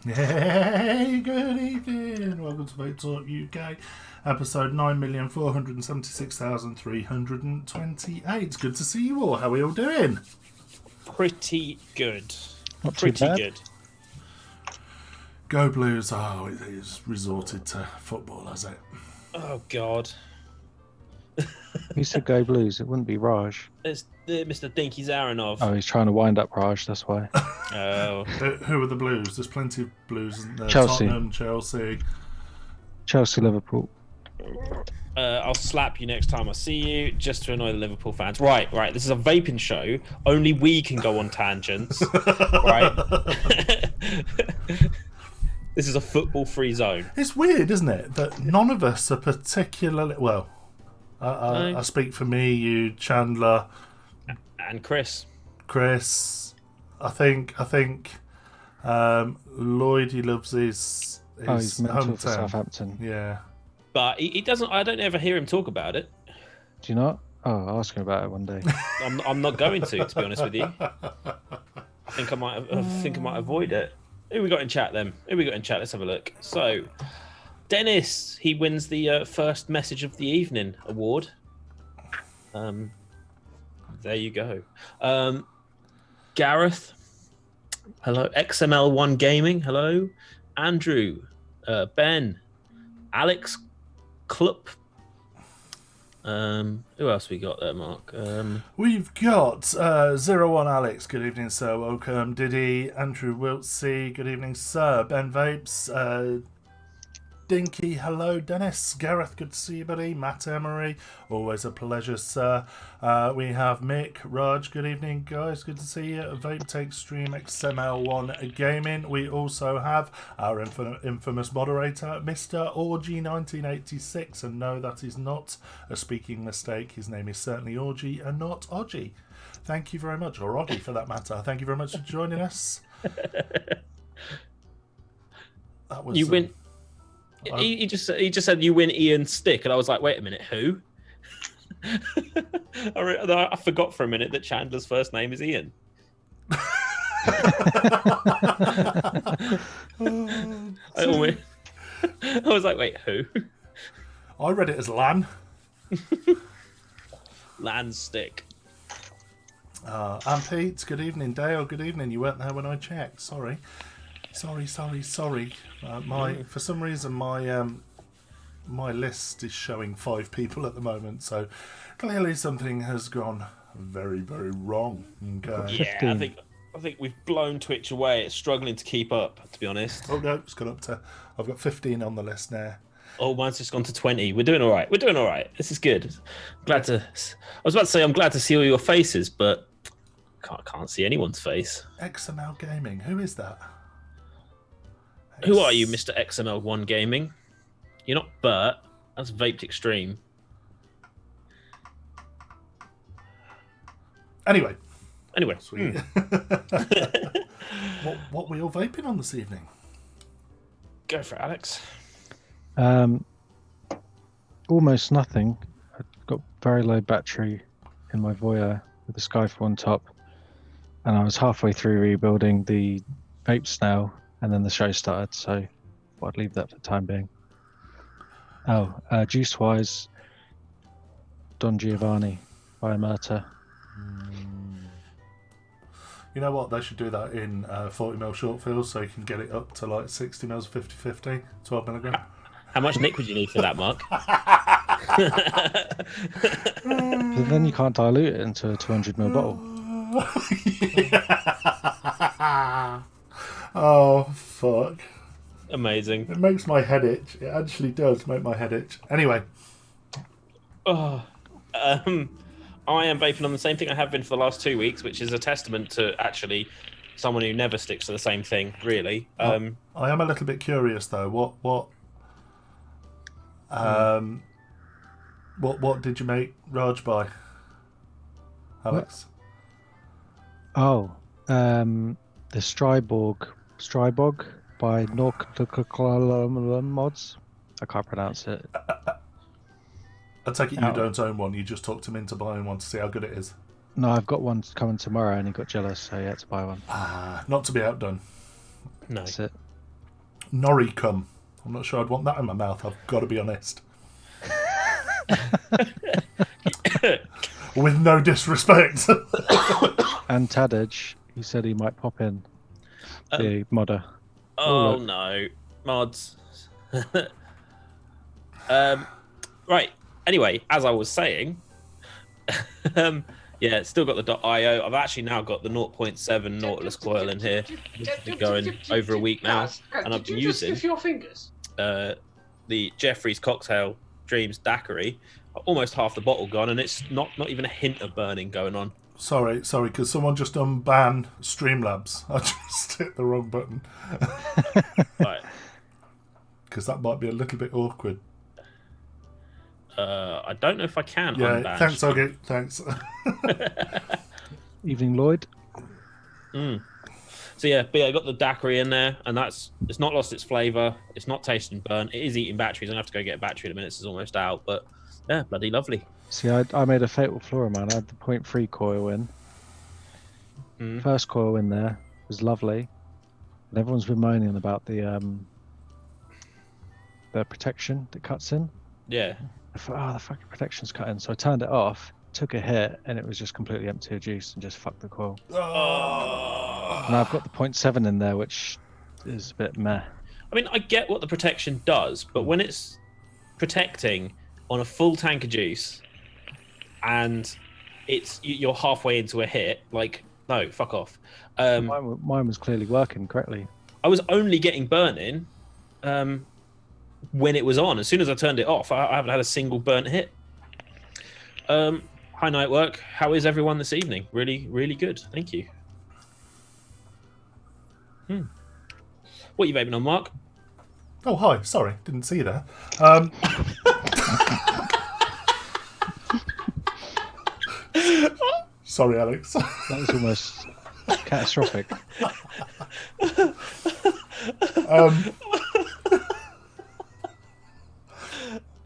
Hey, good evening. Welcome to Vape Talk UK, episode 9,476,328. Good to see you all. How are we all doing? Pretty good. Not too Pretty bad. good. Go Blues. Oh, it's resorted to football, has it? Oh, God. You said go Blues. It wouldn't be Raj. It's Mr. Dinky Zaranov. Oh, he's trying to wind up Raj. That's why. Oh. Who are the Blues? There's plenty of Blues, isn't there? Chelsea. Tottenham, Chelsea. Chelsea, Liverpool. I'll slap you next time I see you, just to annoy the Liverpool fans. Right. This is a vaping show. Only we can go on tangents. Right? This is a football-free zone. It's weird, isn't it, that none of us are particularly well. No. I speak for me, you, Chandler, And Chris. I think Lloyd, he loves his He's mental for hometown. Southampton. Yeah. But he doesn't. I don't ever hear him talk about it. Do you not? Oh, I'll ask him about it one day. I'm not going to be honest with you. I think I might avoid it. Who we got in chat then? Let's have a look. So, Dennis, he wins the first message of the evening award. There you go. Gareth, hello. XML1 Gaming, hello. Andrew, Ben, Alex, Klupp. Who else we got there, Mark? We've got 01 Alex, good evening, sir. Welcome. Diddy, Andrew Wiltsey, good evening, sir. Ben Vapes, Dinky, hello. Dennis, Gareth, good to see you, buddy. Matt Emery, always a pleasure, sir. We have Mick, Raj, good evening, guys. Good to see you. Vape Take Stream XML1 Gaming. We also have our infamous moderator, Mr. Orgy 1986. And no, that is not a speaking mistake. His name is certainly Orgy and not Odgy. Thank you very much, or Oddy for that matter. Thank you very much for joining us. That was You win. He just said you win Ian Stick, and I was like, wait a minute, who? I forgot for a minute that Chandler's first name is Ian. I was like, wait, who? I read it as Lan. Lan Stick. And Pete, good evening. Dale, good evening. You weren't there when I checked. Sorry. For some reason, my list is showing 5 people at the moment, so clearly something has gone very, very wrong. Okay. Yeah, I think we've blown Twitch away. It's struggling to keep up, to be honest. Oh no, it's gone up to. I've got 15 on the list now. Oh, mine's just gone to 20. We're doing all right. This is good. I was about to say I'm glad to see all your faces, but can't see anyone's face. XML Gaming, who is that? Who are you, Mr. XML1 Gaming? You're not Bert. That's Vaped Extreme. Anyway. Sweet. What were you all vaping on this evening? Go for it, Alex. Almost nothing. I've got very low battery in my Voya with the Skyfall on top, and I was halfway through rebuilding the vape snail, and then the show started, so I'd leave that for the time being. Juice-wise, Don Giovanni by Murta. You know what? They should do that in 40mm short fills so you can get it up to like 60mm 50-50, 12mg. How much Nick would you need for that, Mark? But then you can't dilute it into a 200ml bottle. Oh, fuck. Amazing. It makes my head itch. It actually does make my head itch. Anyway. Oh, I am vaping on the same thing I have been for the last 2 weeks, which is a testament to actually someone who never sticks to the same thing, really. I am a little bit curious, though. What did you make Raj buy? Alex? Oh, the Strybog by Mods. I can't pronounce it. I take it you don't own one. You just talked him into buying one to see how good it is. No, I've got one coming tomorrow, and he got jealous, so he had to buy one. Not to be outdone. No. That's it. Nori cum. I'm not sure I'd want that in my mouth. I've got to be honest. With no disrespect. And Tadage, he said he might pop in. The modder. Oh, no. Mods. Right. Anyway, as I was saying, yeah, still got the .io. I've actually now got the 0.7 Nautilus coil in here. It's been going over a week now, and I've been using the Jeffrey's Cocktail Dreams Daiquiri. Almost half the bottle gone, and it's not even a hint of burning going on. Sorry, because someone just unbanned Streamlabs. I just hit the wrong button. Right. Because that might be a little bit awkward. I don't know if I can. Yeah, thanks, okay, thanks. Evening, Lloyd. So yeah, but yeah, I got the daiquiri in there, and it's not lost its flavour. It's not tasting burnt. It is eating batteries. I'm gonna have to go get a battery in a minute. It's almost out, but yeah, bloody lovely. See, I made a Fatal Flora, man. I had the 0.3 coil in. First coil in there was lovely, and everyone's been moaning about the protection that cuts in. Yeah. I thought, the fucking protection's cut in. So I turned it off, took a hit, and it was just completely empty of juice and just fucked the coil. Oh. And I've got the 0.7 in there, which is a bit meh. I mean, I get what the protection does, but when it's protecting on a full tank of juice and you're halfway into a hit, like, no, fuck off. Mine was clearly working correctly. I was only getting burning when it was on. As soon as I turned it off, I haven't had a single burnt hit. Hi, Night Work. How is everyone this evening? Really, really good. Thank you. What are you vaping on, Mark? Oh, hi. Sorry, didn't see you there. Sorry, Alex. That was almost catastrophic.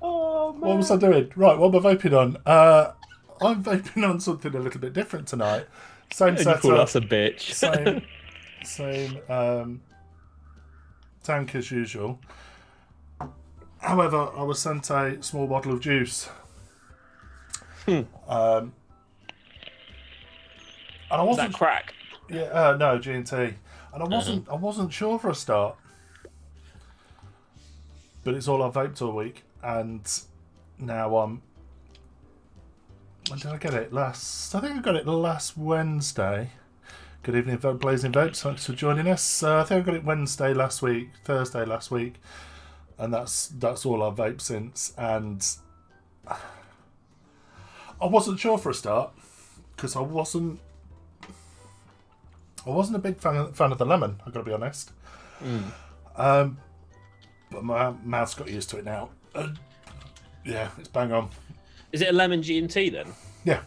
Oh, man. What was I doing? Right, what am I vaping on? I'm vaping on something a little bit different tonight. Same You setup. call us a bitch. Same tank as usual. However, I was sent a small bottle of juice. And I Is wasn't that crack? Yeah, no, G&T. And I wasn't sure for a start. But it's all I've vaped all week, and now when did I get it? I think I got it last Wednesday. Good evening, Blazing Vapes. Thanks for joining us. I think I got it Thursday last week, and that's all I've vaped since. And I wasn't sure for a start because I wasn't a big fan of the lemon. I've got to be honest. But my mouth's got used to it now. Yeah, it's bang on. Is it a lemon G&T then? Yeah.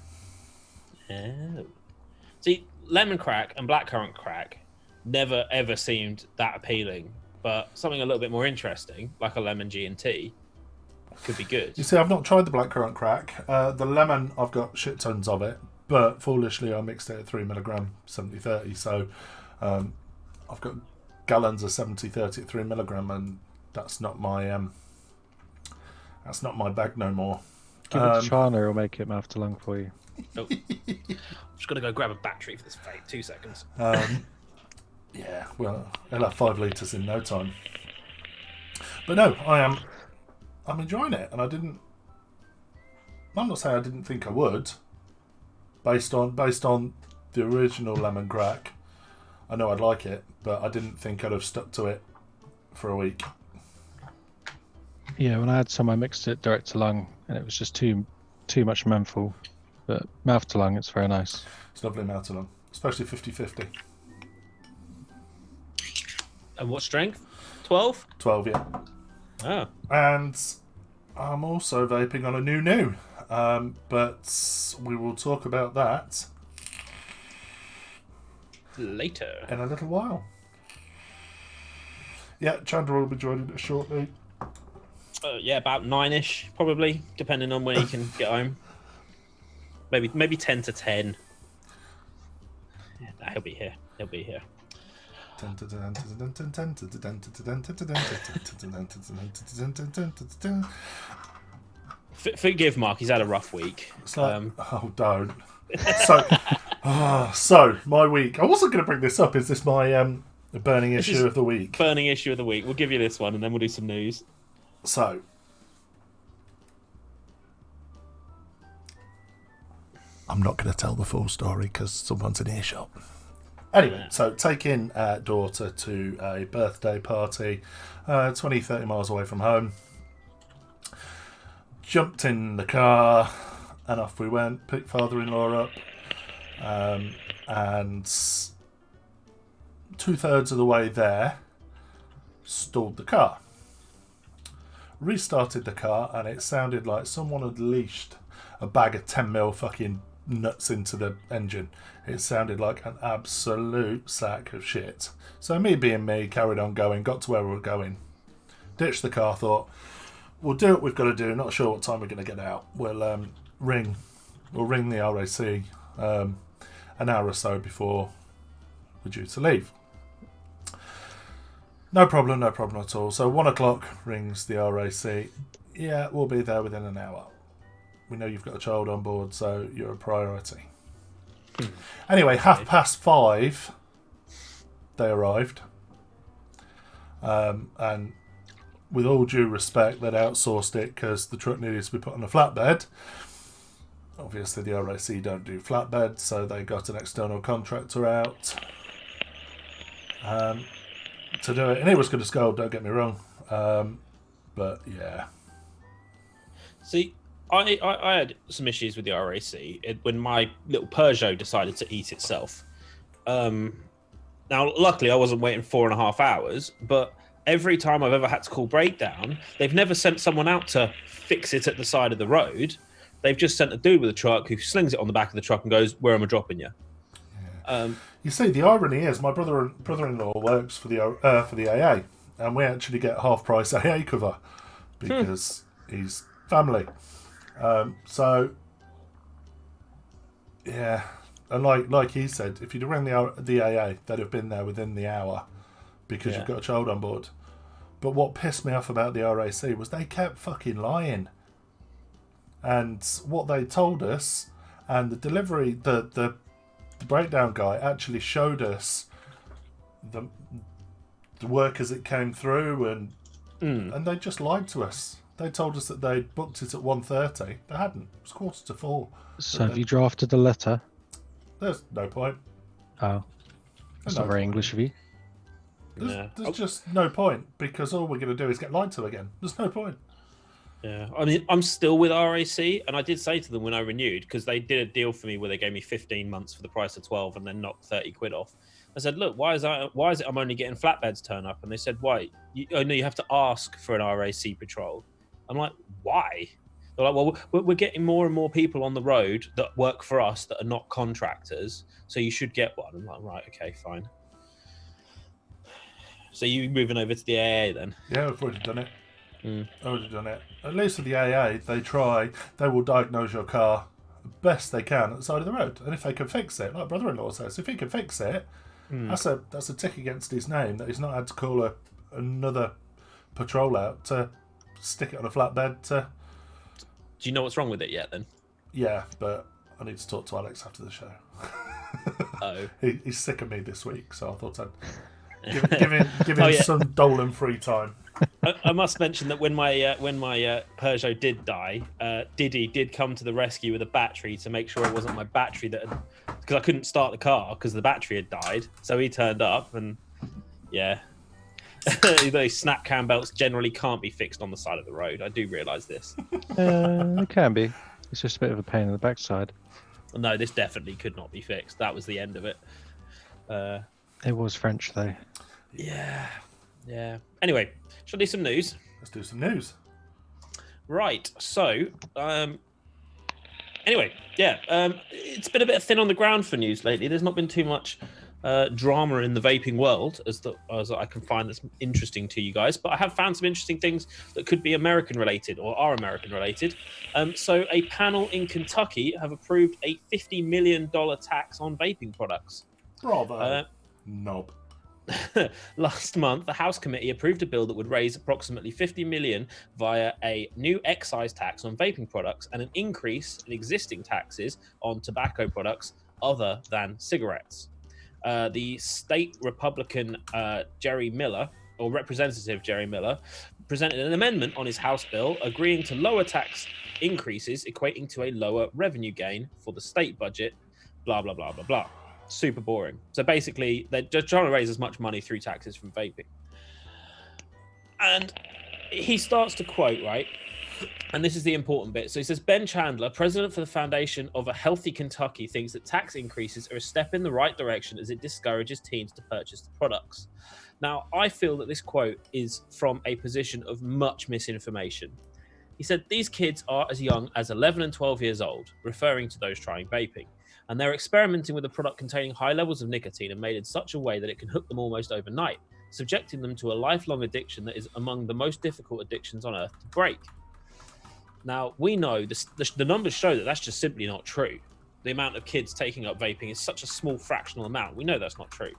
Oh. See, lemon crack and blackcurrant crack never ever seemed that appealing, but something a little bit more interesting, like a lemon G&T, could be good. You see, I've not tried the blackcurrant crack. The lemon, I've got shit tons of it, but foolishly I mixed it at 3mg 70-30, so I've got gallons of 70-30 at 3mg, and that's not my bag no more. Give it to China, it'll make it mouth to lung for you. Oh. I'm just going to go grab a battery for this vape. 2 seconds. Yeah, well, I'll have 5 litres in no time. But no, I'm enjoying it, and I'm not saying I didn't think I would, based on the original lemon crack. I know I'd like it, but I didn't think I'd have stuck to it for a week. Yeah, when I had some, I mixed it direct to lung, and it was just too much menthol. But mouth to lung, it's very nice. It's lovely mouth to lung, especially 50-50. And what strength? 12? 12, yeah. Oh. And I'm also vaping on a new. But we will talk about that Later. in a little while. Yeah, Chandra will be joining us shortly. Yeah, about 9ish, probably, depending on when he can get home. Maybe 10 to 10. Yeah, he'll be here. He'll be here. Forgive Mark, he's had a rough week. It's like, oh, don't. So my week. I wasn't going to bring this up. Is this my burning issue of the week? Burning issue of the week. We'll give you this one, and then we'll do some news. So, I'm not going to tell the full story because someone's in earshot. Anyway, so taking daughter to a birthday party 20-30 miles away from home. Jumped in the car and off we went. Picked father-in-law up, and 2/3 of the way there, stalled the car. Restarted the car, and it sounded like someone had leashed a bag of 10mm fucking nuts into the engine. It sounded like an absolute sack of shit. So me being me, carried on going, got to where we were going, ditched the car, thought, we'll do what we've got to do, not sure what time we're going to get out. We'll ring the RAC an hour or so before we're due to leave. No problem at all. So 1 o'clock rings the RAC. Yeah, we'll be there within an hour. We know you've got a child on board, so you're a priority. Anyway, 5:30, they arrived. And with all due respect, they'd outsourced it because the truck needed to be put on a flatbed. Obviously, the RAC don't do flatbeds, so they got an external contractor out to do it. And it was good as gold, don't get me wrong. But, yeah. See, I had some issues with the RAC when my little Peugeot decided to eat itself. Now, luckily, I wasn't waiting 4.5 hours, but every time I've ever had to call breakdown, they've never sent someone out to fix it at the side of the road. They've just sent a dude with a truck who slings it on the back of the truck and goes, "Where am I dropping you?" Yeah. You see, the irony is, my brother-in-law works for the AA, and we actually get half-price AA cover because he's family. So, yeah, and like he said, if you'd have rang the AA, they'd have been there within the hour because you've got a child on board. But what pissed me off about the RAC was they kept fucking lying. And what they told us, and the delivery, the breakdown guy actually showed us the work as it came through, and they just lied to us. They told us that they'd booked it at 1:30. They hadn't. It was 4:45. So have you drafted a letter? There's no point. Oh, that's not very English of you. There's just no point, because all we're going to do is get lied to again. There's no point. Yeah, I mean, I'm still with RAC, and I did say to them when I renewed, because they did a deal for me where they gave me 15 months for the price of 12 and then knocked 30 quid off. I said, look, why is it I'm only getting flatbeds turn up? And they said, why? No, you have to ask for an RAC patrol. I'm like, why? They're like, well, we're getting more and more people on the road that work for us that are not contractors, so you should get one. I'm like, right, okay, fine. So you moving over to the AA then? Yeah, we've already done it. Already done it. At least with the AA, they will diagnose your car the best they can at the side of the road. And if they can fix it, like brother-in-law says, if he can fix it, that's a tick against his name that he's not had to call another patrol out to stick it on a flatbed. Do you know what's wrong with it yet then? Yeah, but I need to talk to Alex after the show. Oh. He's sick of me this week, so I thought I'd give him some Dolan free time. I must mention that when my Peugeot did die, Diddy did come to the rescue with a battery to make sure it wasn't my battery that had because I couldn't start the car because the battery had died. So he turned up, and yeah, those snap cam belts generally can't be fixed on the side of the road. I do realise this. It can be. It's just a bit of a pain in the backside. No, this definitely could not be fixed. That was the end of it. It was French though. Yeah. Anyway, shall I do some news? Let's do some news. Right. So, anyway, it's been a bit thin on the ground for news lately. There's not been too much drama in the vaping world as I can find that's interesting to you guys. But I have found some interesting things that could be American related or are American related. So a panel in Kentucky have approved a $50 million tax on vaping products. Bravo. Knob. Last month, the House committee approved a bill that would raise approximately $50 million via a new excise tax on vaping products and an increase in existing taxes on tobacco products other than cigarettes. The state Republican Jerry Miller, or Representative Jerry Miller, presented an amendment on his House bill agreeing to lower tax increases equating to a lower revenue gain for the state budget, blah, blah, blah, blah, blah. Super boring. So basically, they're just trying to raise as much money through taxes from vaping. And he starts to quote, right? And this is the important bit. So he says, Ben Chandler, president for the Foundation of a Healthy Kentucky, thinks that tax increases are a step in the right direction as it discourages teens to purchase the products. Now, I feel that this quote is from a position of much misinformation. He said, these kids are as young as 11 and 12 years old, referring to those trying vaping. And they're experimenting with a product containing high levels of nicotine and made in such a way that it can hook them almost overnight, subjecting them to a lifelong addiction that is among the most difficult addictions on earth to break. Now, we know the numbers show that that's just simply not true. The amount of kids taking up vaping is such a small fractional amount. We know that's not true.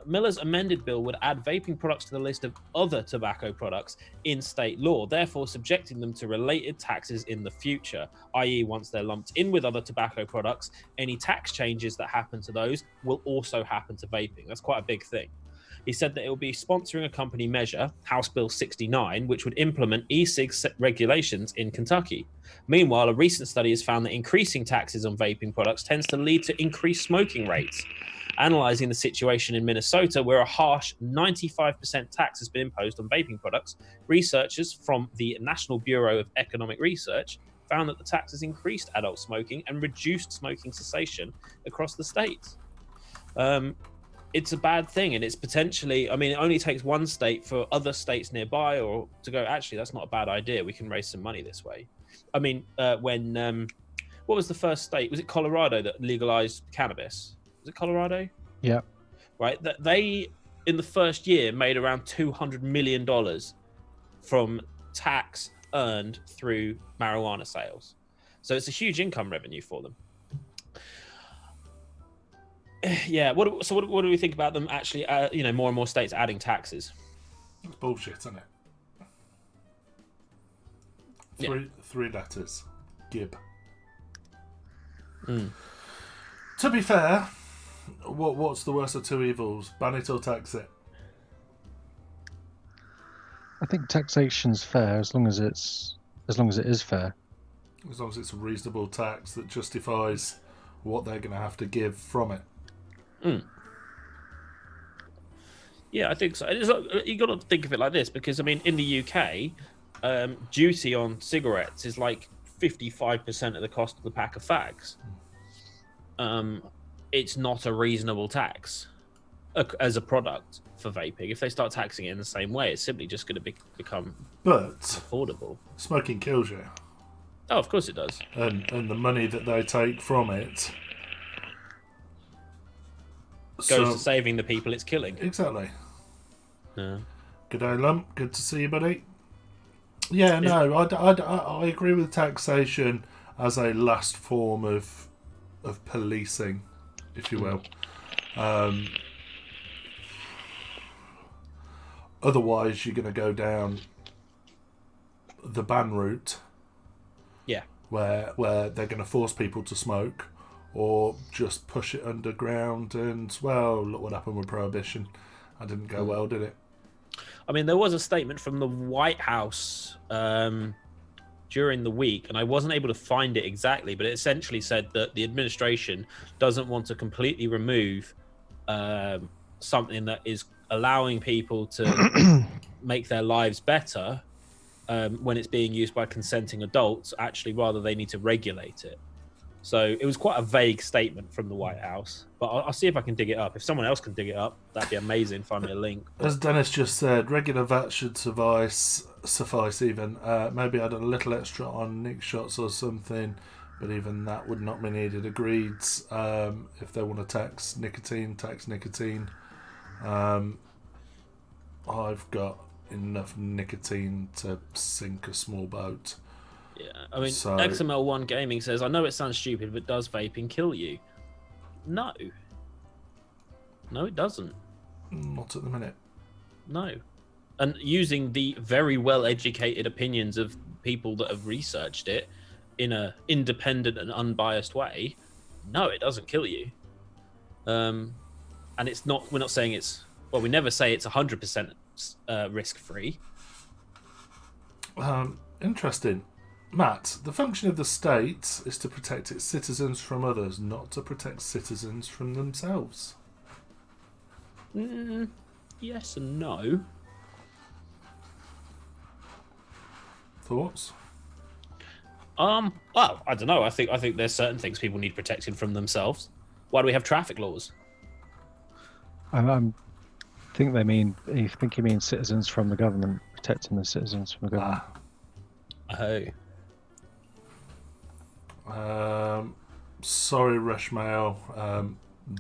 Miller's amended bill would add vaping products to the list of other tobacco products in state law, therefore subjecting them to related taxes in the future, i.e. once they're lumped in with other tobacco products, any tax changes that happen to those will also happen to vaping. That's quite a big thing. He said that it will be sponsoring a company measure, House Bill 69, which would implement E-Cig regulations in Kentucky. Meanwhile, a recent study has found that increasing taxes on vaping products tends to lead to increased smoking rates. Analysing the situation in Minnesota, where a harsh 95% tax has been imposed on vaping products, researchers from the National Bureau of Economic Research found that the tax has increased adult smoking and reduced smoking cessation across the states. It's a bad thing, and it's potentially, I mean, it only takes one state for other states nearby or to go, actually, that's not a bad idea. We can raise some money this way. I mean, what was the first state? Was it Colorado that legalized cannabis? Was it Colorado? Yeah. Right. That they, in the first year, made around $200 million from tax earned through marijuana sales. So it's a huge income revenue for them. Yeah. What do we think about them actually? More and more states adding taxes. It's bullshit, isn't it? Three letters. Gib. To be fair, what's the worst of two evils? Ban it or tax it? I think taxation's fair as long as it is fair. As long as it's a reasonable tax that justifies what they're going to have to give from it. Yeah, I think so. You got to think of it like this, because I mean, in the UK, duty on cigarettes is like 55% of the cost of the pack of fags. It's not a reasonable tax as a product for vaping. If they start taxing it in the same way, it's simply just going to become affordable. Smoking kills you. Oh, of course it does. And the money that they take from it goes to saving the people it's killing. Exactly. Yeah. Good day, Lump. Good to see you, buddy. Yeah, no, I agree with taxation as a last form of policing, if you will. Otherwise, you're going to go down the ban route. Yeah. Where they're going to force people to smoke, or just push it underground. And well, look what happened with prohibition. That didn't go well, did it? I mean, there was a statement from the White House during the week, and I wasn't able to find it exactly, but it essentially said that the administration doesn't want to completely remove something that is allowing people to make their lives better when it's being used by consenting adults. Actually, rather, they need to regulate it. So it was quite a vague statement from the White House, but I'll see if I can dig it up. If someone else can dig it up, that'd be amazing. Find me a link. As Dennis just said, regular VAT should suffice even. Maybe add a little extra on nick shots or something, but even that would not be needed. Agreed. If they want to tax nicotine. I've got enough nicotine to sink a small boat. Yeah, I mean, So- XML1 Gaming says, I know it sounds stupid, but does vaping kill you? No. No, it doesn't. Not at the minute. No. And using the very well-educated opinions of people that have researched it in an independent and unbiased way, no, it doesn't kill you. And it's not, we're not saying it's, well, we never say it's 100% risk-free. Interesting. Matt, the function of the state is to protect its citizens from others, not to protect citizens from themselves. Yes and no. Thoughts? Well, I don't know. I think there's certain things people need protecting from themselves. Why do we have traffic laws? I think they mean. I think he means citizens from the government, protecting the citizens from the government. Sorry, Rushmail.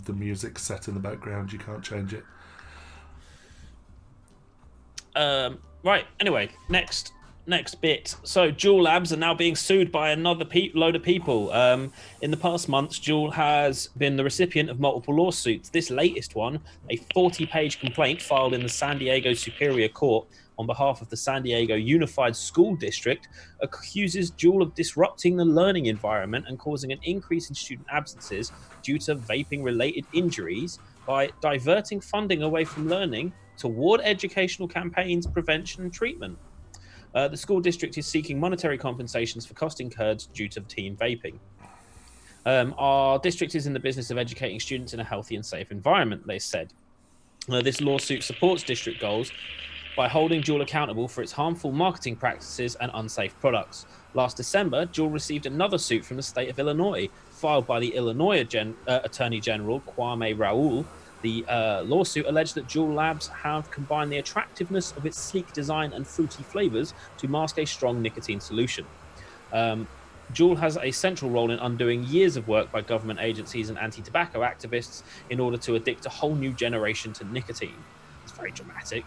The music's set in the background. You can't change it. Right. Anyway, next bit. So, Juul Labs are now being sued by another load of people. In the past months, Juul has been the recipient of multiple lawsuits. This latest one, a 40-page complaint filed in the San Diego Superior Court on behalf of the San Diego Unified School District, accuses Juul of disrupting the learning environment and causing an increase in student absences due to vaping-related injuries by diverting funding away from learning toward educational campaigns, prevention, and treatment. The school district is seeking monetary compensations for cost incurred due to teen vaping. Our district is in the business of educating students in a healthy and safe environment, they said. This lawsuit supports district goals by holding Juul accountable for its harmful marketing practices and unsafe products. Last December, Juul received another suit from the state of Illinois, filed by the Illinois Attorney General Kwame Raoul. The lawsuit alleged that Juul Labs have combined the attractiveness of its sleek design and fruity flavors to mask a strong nicotine solution. Juul has a central role in undoing years of work by government agencies and anti-tobacco activists in order to addict a whole new generation to nicotine. It's very dramatic.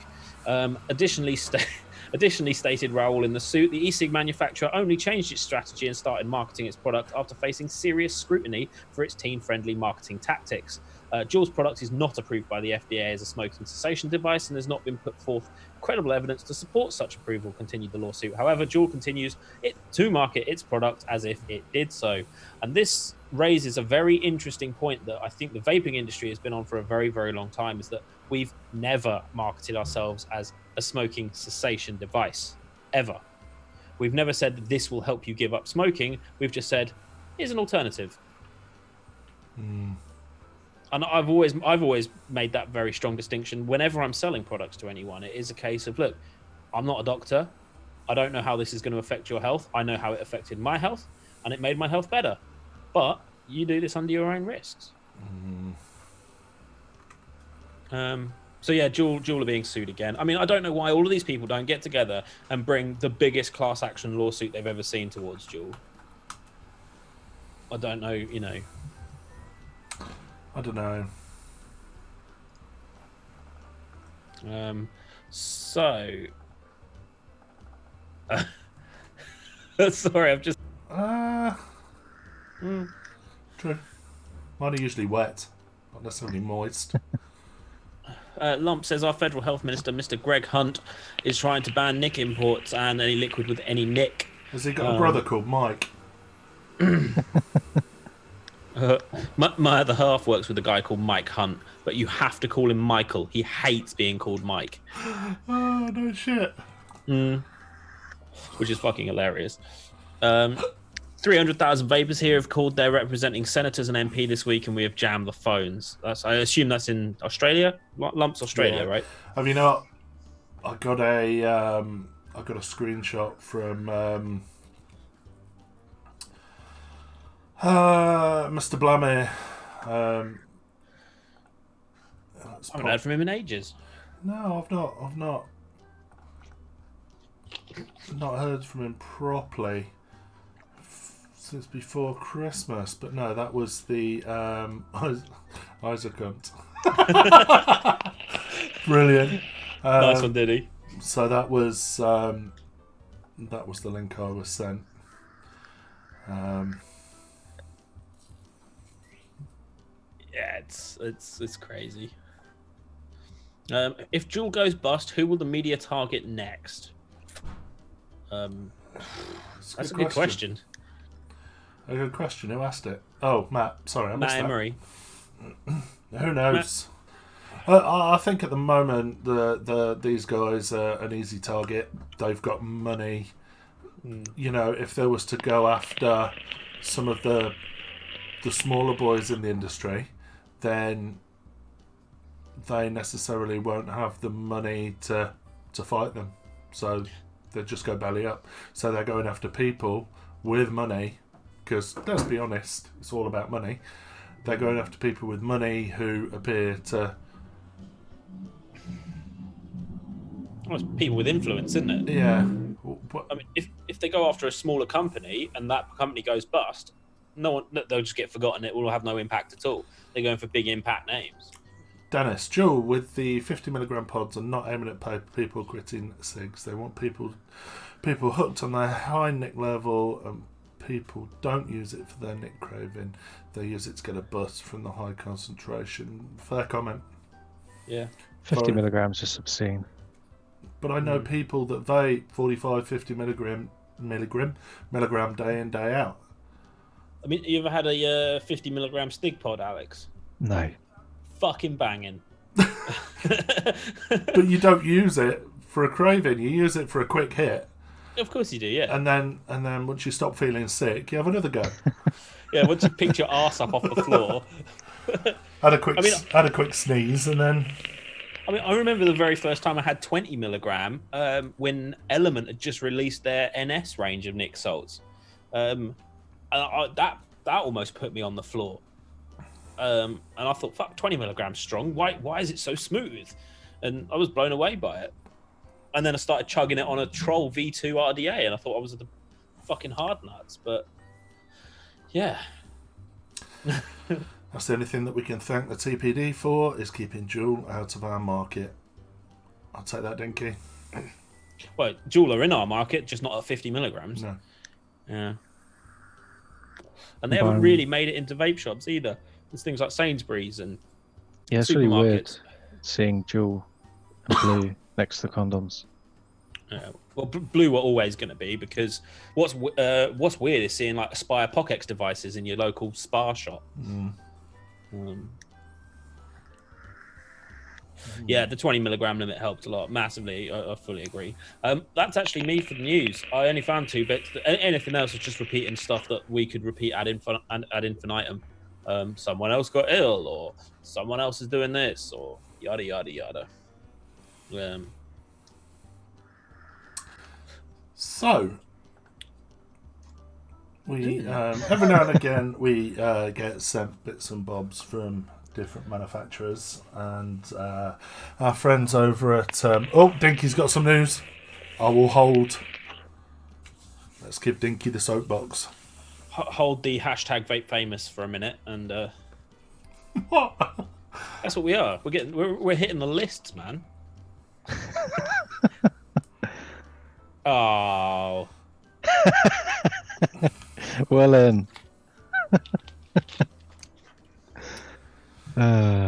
Additionally stated Raoul in the suit, the E-Cig manufacturer only changed its strategy and started marketing its product after facing serious scrutiny for its teen-friendly marketing tactics. Juul's product is not approved by the FDA as a smoking cessation device and has not been put forth credible evidence to support such approval, continued the lawsuit. However, Juul continues to market its product as if it did so. And this raises a very interesting point that I think the vaping industry has been on for a very, very long time, is that we've never marketed ourselves as a smoking cessation device, ever. We've never said that this will help you give up smoking. We've just said, here's an alternative. And I've always made that very strong distinction. Whenever I'm selling products to anyone, it is a case of, look, I'm not a doctor. I don't know how this is going to affect your health. I know how it affected my health, and it made my health better. But you do this under your own risks. So yeah, Juul are being sued again. I mean, I don't know why all of these people don't get together and bring the biggest class action lawsuit they've ever seen towards Juul. I don't know, I don't know. Sorry, I've just... True. Mine are usually wet, not necessarily moist. Lump says our federal health minister, Mr. Greg Hunt, is trying to ban nick imports and any liquid with any nick. Has he got a brother called Mike? My other half works with a guy called Mike Hunt, but you have to call him Michael. He hates being called Mike. Oh, no shit. which is fucking hilarious. 300,000 vapors here have called. They're representing senators and MP this week, and we have jammed the phones. I assume that's in Australia, Lumps, Australia, right? Have you not? I got a screenshot from Mr. Blammy. I haven't heard from him in ages. No, I've not heard from him properly since before Christmas. But no, that was the Isaac Hunt. Brilliant. Nice one, did he? So that was the link I was sent. Yeah, it's crazy. If Juul goes bust, who will the media target next? That's a good question. A good question. Who asked it? Oh, Matt. Sorry, I missed Matt that. Emery. Who knows? I think at the moment these guys are an easy target. They've got money. You know, if there was to go after some of the smaller boys in the industry, then they necessarily won't have the money to fight them. So they just go belly up. So they're going after people with money, because let's be honest, it's all about money. They're going after people with money who appear to... Well, it's people with influence, isn't it? Yeah. I mean, if they go after a smaller company and that company goes bust, they'll just get forgotten. It will have no impact at all. They're going for big impact names. Dennis, Juul with the 50mg pods are not aiming at people quitting cigs. They want people hooked on their high nick level, and people don't use it for their nick craving. They use it to get a bust from the high concentration. Fair comment. Yeah. 50 milligrams is obscene. But I know people that vape 45, 50 milligram day in, day out. I mean, you ever had a 50mg stig pod, Alex? No. Fucking banging. But you don't use it for a craving. You use it for a quick hit. Of course you do, yeah. And then once you stop feeling sick, you have another go. Yeah, once you picked your arse up off the floor. Had a quick sneeze, and then... I mean, I remember the very first time I had 20mg when Element had just released their NS range of Nick salts. And that almost put me on the floor. And I thought, fuck, 20mg strong. Why is it so smooth? And I was blown away by it. And then I started chugging it on a Troll V2 RDA, and I thought I was at the fucking hard nuts. But yeah. That's the only thing that we can thank the TPD for, is keeping Juul out of our market. I'll take that, Dinky. Well, Juul are in our market, just not at 50mg. No. Yeah. And they haven't really made it into vape shops either. There's things like Sainsbury's and yeah, it's really weird seeing Juul and Blue next to condoms. Well, Blue were always going to be, because what's weird is seeing like Aspire Pocket devices in your local spa shop. Yeah, the 20mg limit helped a lot, massively. I fully agree. That's actually me for the news. I only found 2 bits. Anything else is just repeating stuff that we could repeat ad infinitum. Someone else got ill, or someone else is doing this, or yada yada yada. So we every now and again we get sent bits and bobs from different manufacturers, and our friends over at Dinky's got some news. I will hold. Let's give Dinky the soapbox. Hold the hashtag Vape Famous for a minute, and What? that's what we are. We're hitting the lists, man. Oh. Well then.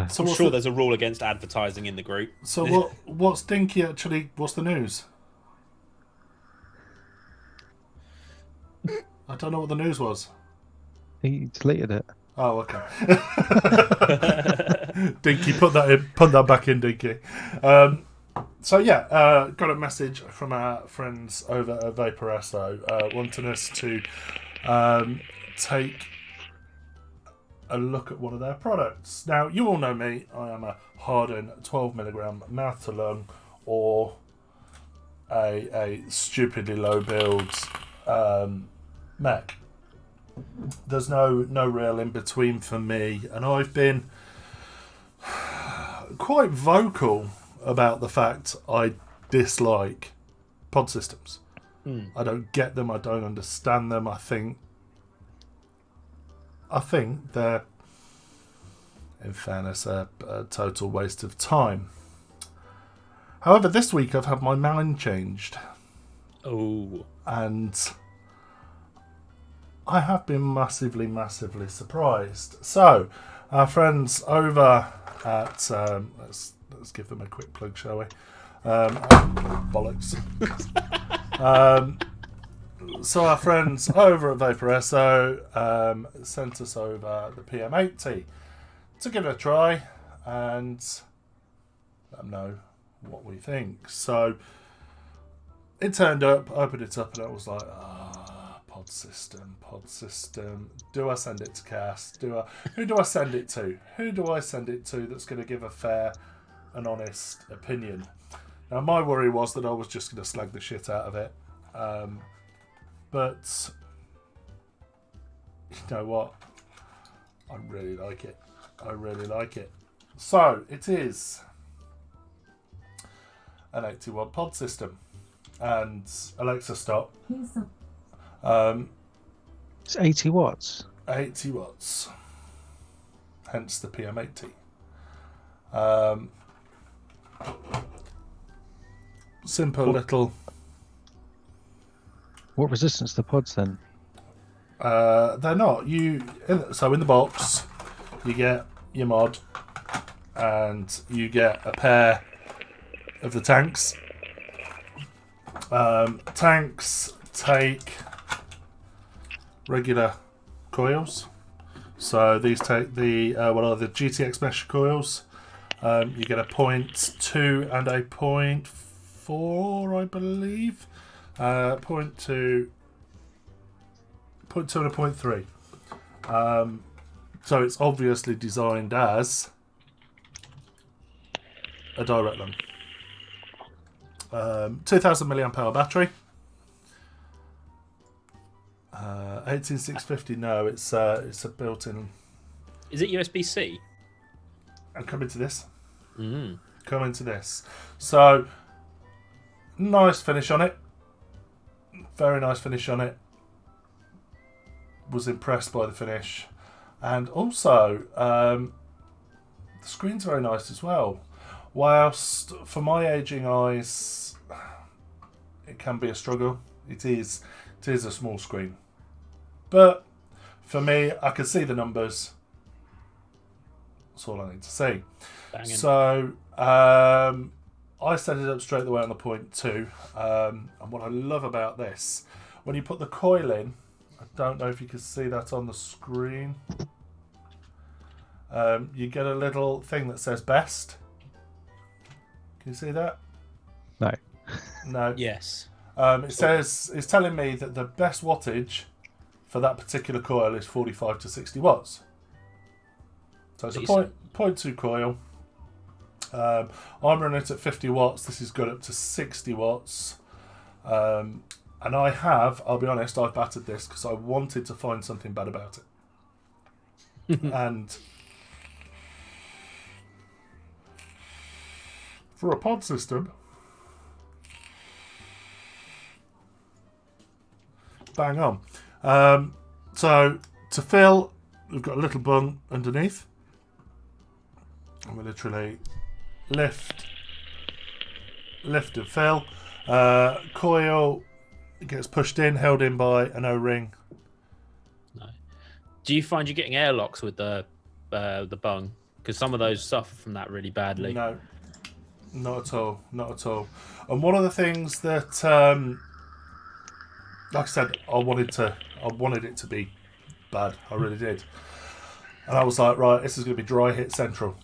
So I'm sure there's a rule against advertising in the group. So what's Dinky actually? What's the news? I don't know what the news was. He deleted it. Oh, okay. Dinky, put that back in, Dinky. So yeah, got a message from our friends over at Vaporesso wanting us to take a look at one of their products. Now, you all know me. I am a Harden 12mg mouth to lung, or a stupidly low build mech. There's no real in between for me, and I've been quite vocal about the fact I dislike pod systems. I don't get them. I don't understand them. I think they're, in fairness, a total waste of time. However, this week I've had my mind changed. Oh. And I have been massively, massively surprised. So, our friends over at... let's give them a quick plug, shall we? Bollocks. So our friends over at Vaporesso sent us over the PM80 to give it a try and let them know what we think. So it turned up, opened it up, and I was like, pod system. Do I send it to Cass? Who do I send it to? Who do I send it to that's going to give a fair and honest opinion? Now, my worry was that I was just going to slag the shit out of it. But you know what? I really like it. So it is an 80-watt pod system. And Alexa, stop. It's 80 watts. 80 watts. Hence the PM80. Simple little... What resistance to the pods then? They're not. So in the box, you get your mod, and you get a pair of the tanks. Tanks take regular coils. So these take the what are the GTX mesh coils. You get a 0.2 and a 0.4, I believe. 0.2 and a 0.3. So it's obviously designed as a direct lung. 2000 milliamp hour battery. 18650. No, it's a built-in. Is it USB-C? I'm coming to this. Coming to this. So nice finish on it. Very nice finish on it. Was impressed by the finish, and also the screen's very nice as well. Whilst for my aging eyes, it can be a struggle. It is a small screen, but for me, I can see the numbers. That's all I need to see. Banging. So I set it up straight away on the 0.2, and what I love about this, when you put the coil in, I don't know if you can see that on the screen, you get a little thing that says best. Can you see that? No. No. Yes. It's telling me that the best wattage for that particular coil is 45 to 60 watts. So it's a 0.2 coil. I'm running it at 50 watts. This is good up to 60 watts. And I'll be honest, I've battered this because I wanted to find something bad about it. And for a pod system, bang on. So to fill, we've got a little bung underneath. And we literally lift and fill. Coil gets pushed in, held in by an O-ring. No. Do you find you're getting airlocks with the bung? Because some of those suffer from that really badly. No, not at all. Not at all. And one of the things that, like I said, I wanted it to be bad. I really did. And I was like, right, this is going to be dry hit central.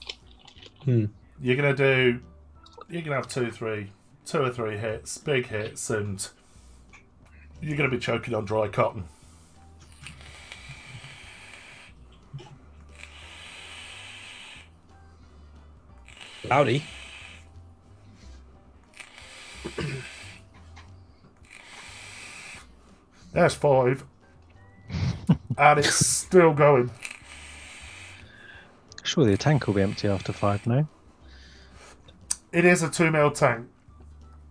You're going to do you can have two or three hits, big hits, and you're going to be choking on dry cotton. Howdy. There's 5. And it's still going. Surely the tank will be empty after 5, no? It is a 2mm tank.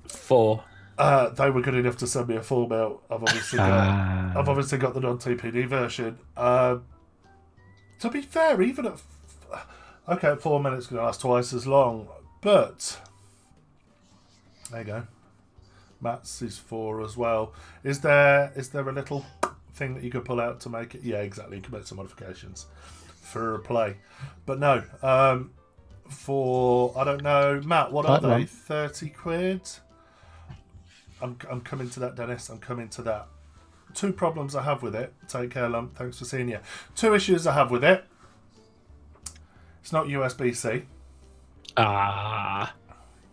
4. They were good enough to send me a 4mm. I've obviously got the non-TPD version. To be fair, even at... Okay, at 4 minutes, going to last twice as long. But... There you go. Matt's is 4 as well. Is there a little thing that you could pull out to make it? Yeah, exactly. You can make some modifications for a play. But no. For, I don't know, Matt, what are they? 30 quid? I'm coming to that, Dennis. I'm coming to that. 2 problems I have with it. Take care, lump. Thanks for seeing you. 2 issues I have with it. It's not USB-C.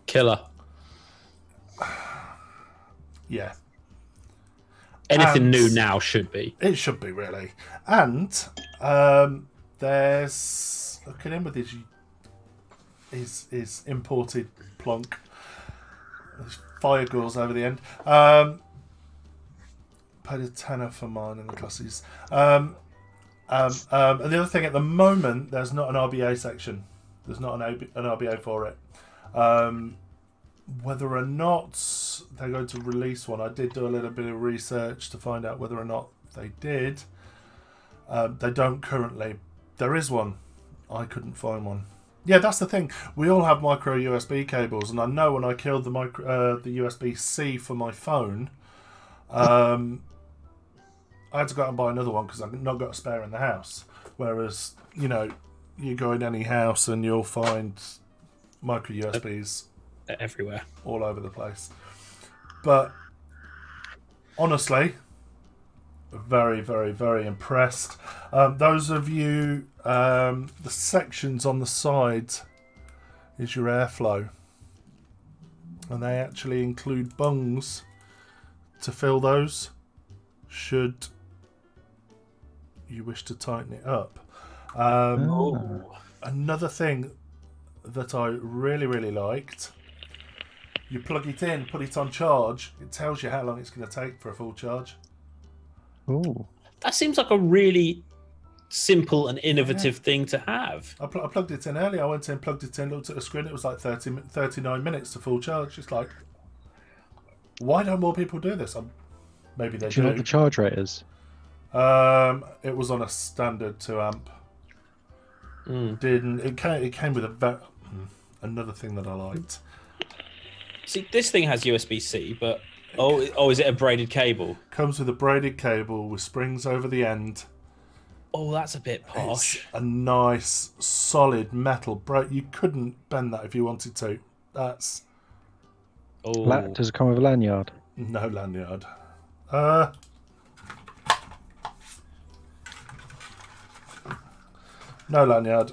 Killer. Yeah. Anything new now should be. It should be, really. And there's... Look at him with his imported plonk. There's fire gauze over the end. Paid a tenner for mine in the Glossies. And the other thing, at the moment, there's not an RBA section. There's not an RBA for it. Whether or not they're going to release one, I did do a little bit of research to find out whether or not they did. They don't currently. There is one. I couldn't find one. Yeah, that's the thing. We all have micro USB cables, and I know when I killed the USB-C for my phone, I had to go out and buy another one because I've not got a spare in the house. Whereas, you know, you go in any house and you'll find micro USBs everywhere, all over the place. But honestly, very, very, very impressed. Those of you, the sections on the side is your airflow, and they actually include bungs to fill those should you wish to tighten it up. Another thing that I really, really liked, you plug it in, put it on charge, it tells you how long it's going to take for a full charge. Ooh. That seems like a really simple and innovative thing to have. I plugged it in earlier. I went in, plugged it in, looked at the screen. It was like 39 minutes to full charge. It's like, why don't more people do this? Maybe they do. Do you know what the charge rate is? It was on a standard 2 amp. It came with another thing that I liked. See, this thing has USB-C, but is it a braided cable? Comes with a braided cable with springs over the end. Oh, that's a bit posh. It's a nice, solid metal braid. You couldn't bend that if you wanted to. That's... Does it come with a lanyard? No lanyard. No lanyard.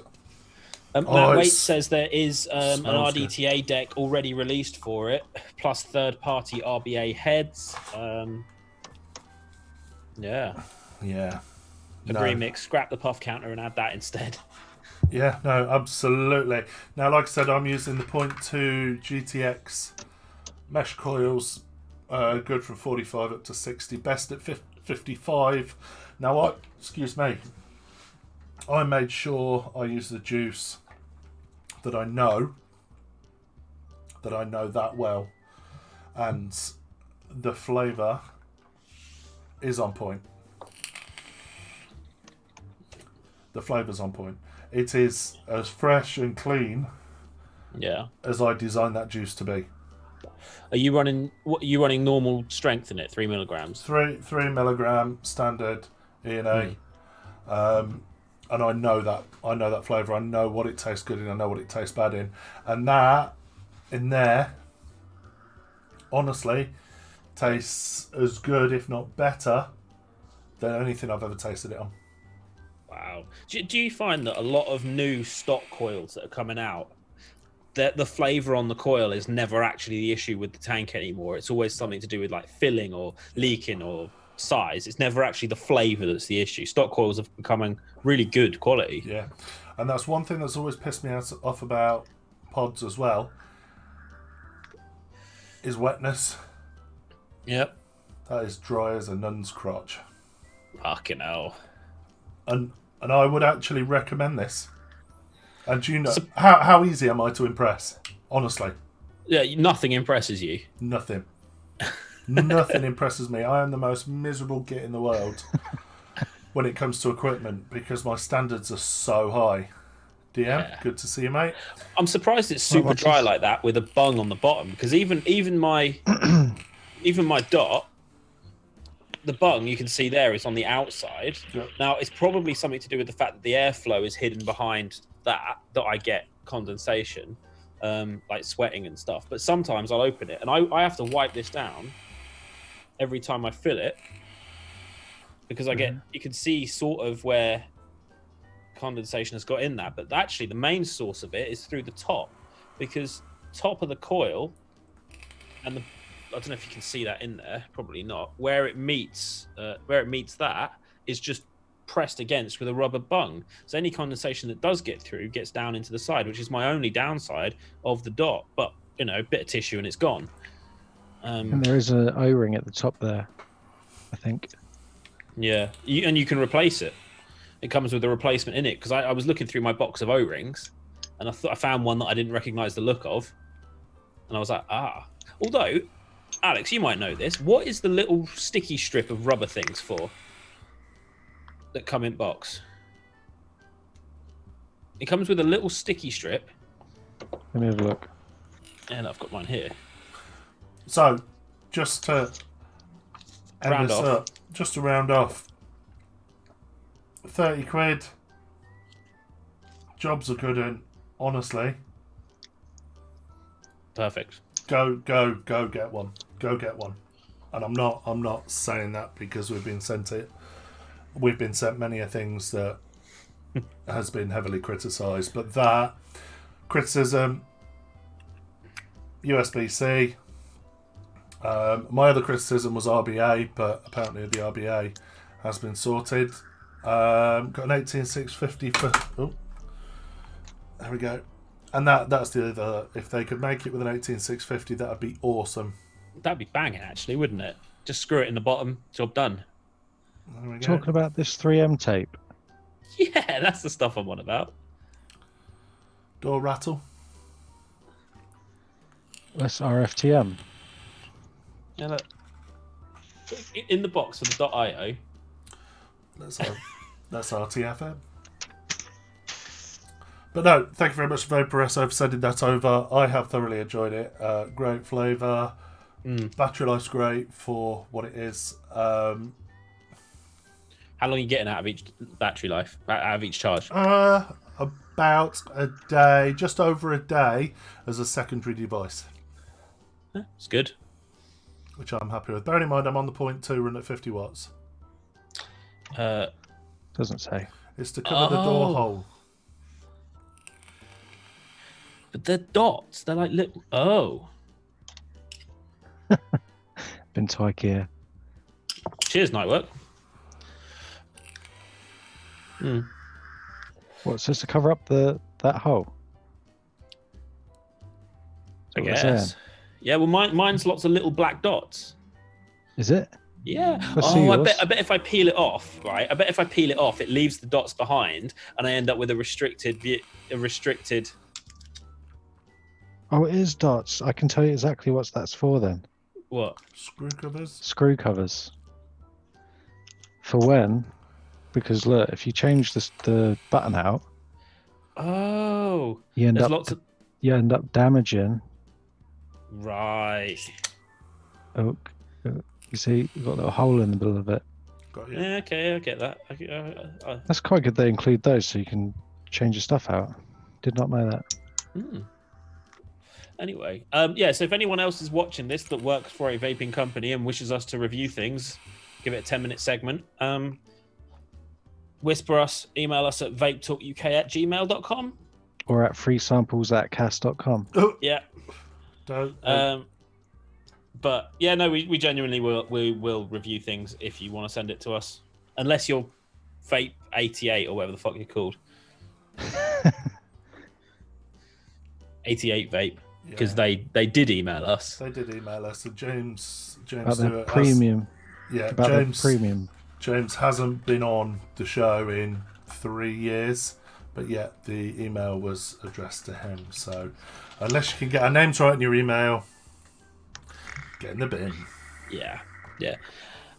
Matt Waite says there is an RDTA deck already released for it, plus third-party RBA heads. Yeah. Agree, Mick. Scrap the puff counter and add that instead. Yeah, no, absolutely. Now, like I said, I'm using the 0.2 GTX mesh coils, good from 45 up to 60, best at 55. Now, I made sure I use the juice that I know that well, and the flavour is on point. The flavour's on point. It is as fresh and clean as I designed that juice to be. Are you running normal strength in it? 3 milligrams. 3 milligram standard ENA. And I know that flavour. I know what it tastes good in. I know what it tastes bad in. And that in there, honestly, tastes as good, if not better, than anything I've ever tasted it on. Wow. Do you find that a lot of new stock coils that are coming out the flavor on the coil is never actually the issue with the tank anymore. It's always something to do with like filling or leaking or size. It's never actually the flavor that's the issue. Stock coils are becoming really good quality. Yeah, and that's one thing that's always pissed me off about pods as well, is wetness. Yep. That is dry as a nun's crotch. Fucking hell. And I would actually recommend this. And do you know how easy am I to impress? Honestly, Yeah, nothing impresses you. nothing. Nothing impresses me. I am the most miserable git in the world when it comes to equipment because my standards are so high. DM, Yeah. good to see you, mate. I'm surprised it's super what's dry this? like that with a bung on the bottom, because even my dot, the bung you can see there is on the outside. Yep. Now it's probably something to do with the fact that the airflow is hidden behind that I get condensation, like sweating and stuff. But sometimes I'll open it and I have to wipe this down every time I fill it, because I get you can see sort of where condensation has got in that, but actually the main source of it is through the top, because top of the coil and I don't know if you can see that in there, probably not, where it meets that is just pressed against with a rubber bung, so any condensation that does get through gets down into the side, which is my only downside of the dot. But you know, a bit of tissue and it's gone. And there is an O-ring at the top there, I think. Yeah, and you can replace it. It comes with a replacement in it, because I was looking through my box of O-rings and I found one that I didn't recognize the look of, and I was like, although Alex, you might know this, what is the little sticky strip of rubber things for that come in box? It comes with a little sticky strip, Let me have a look. and I've got mine here. So, just to end Round this off. up, just to round off, 30 quid, jobs are good, and honestly, Perfect. go get one. Go get one. And I'm not saying that because we've been sent it. We've been sent many a things that has been heavily criticised, but that criticism, USB-C. My other criticism was RBA, but apparently the RBA has been sorted. Got an 18650 for. Oh, there we go. And that's the other. If they could make it with an 18650, that'd be awesome. That'd be banging, actually, wouldn't it? Just screw it in the bottom, job done. There we go. Talking about this 3M tape. Yeah, that's the stuff I'm on about. Door rattle. That's RFTM. Yeah, look. In the box for the .io. That's RTFM. But no, thank you very much, Vaporesso, for sending that over. I have thoroughly enjoyed it. Great flavour. Battery life's great for what it is. How long are you getting out of each battery life, out of each charge? About a day, just over a day, as a secondary device, Yeah, it's good. which I'm happy with. Bearing in mind, I'm on the 0.2 run at 50 watts. Doesn't say. It's to cover the door Oh. hole. But they're dots. They're like little. Oh. Been to IKEA. Cheers, Nightwork. What, supposed to cover up that hole? I Is that what they're guess. Yeah, well, mine's lots of little black dots. Is it? Yeah. Let's see I yours. bet if I peel it off, right? I bet if I peel it off, it leaves the dots behind, and I end up with a restricted. Oh, it is dots. I can tell you exactly what that's for then. What? Screw covers. Screw covers. For when? Because look, if you change the button out, Oh. you end There's up lots of. you end up damaging. Right. Oh, you see, you've got a little hole in the middle of it. Got you. Yeah. Okay. I get that. That's quite good. They include those so you can change your stuff out. Did not know that. Anyway, yeah. So if anyone else is watching this that works for a vaping company and wishes us to review things, give it a 10-minute segment. Whisper us, email us at vapetalkuk@gmail.com. or at freesamples@cast.com. Yeah. Don't. But yeah, no, we genuinely will review things if you want to send it to us, unless you're Vape 88 or whatever the fuck you're called. 88 Vape, because they did email us. They did email us. So James About the Stewart premium. Yeah, About the premium. James hasn't been on the show in 3 years, but yet the email was addressed to him. So unless you can get our names right in your email, get in the bin. Yeah.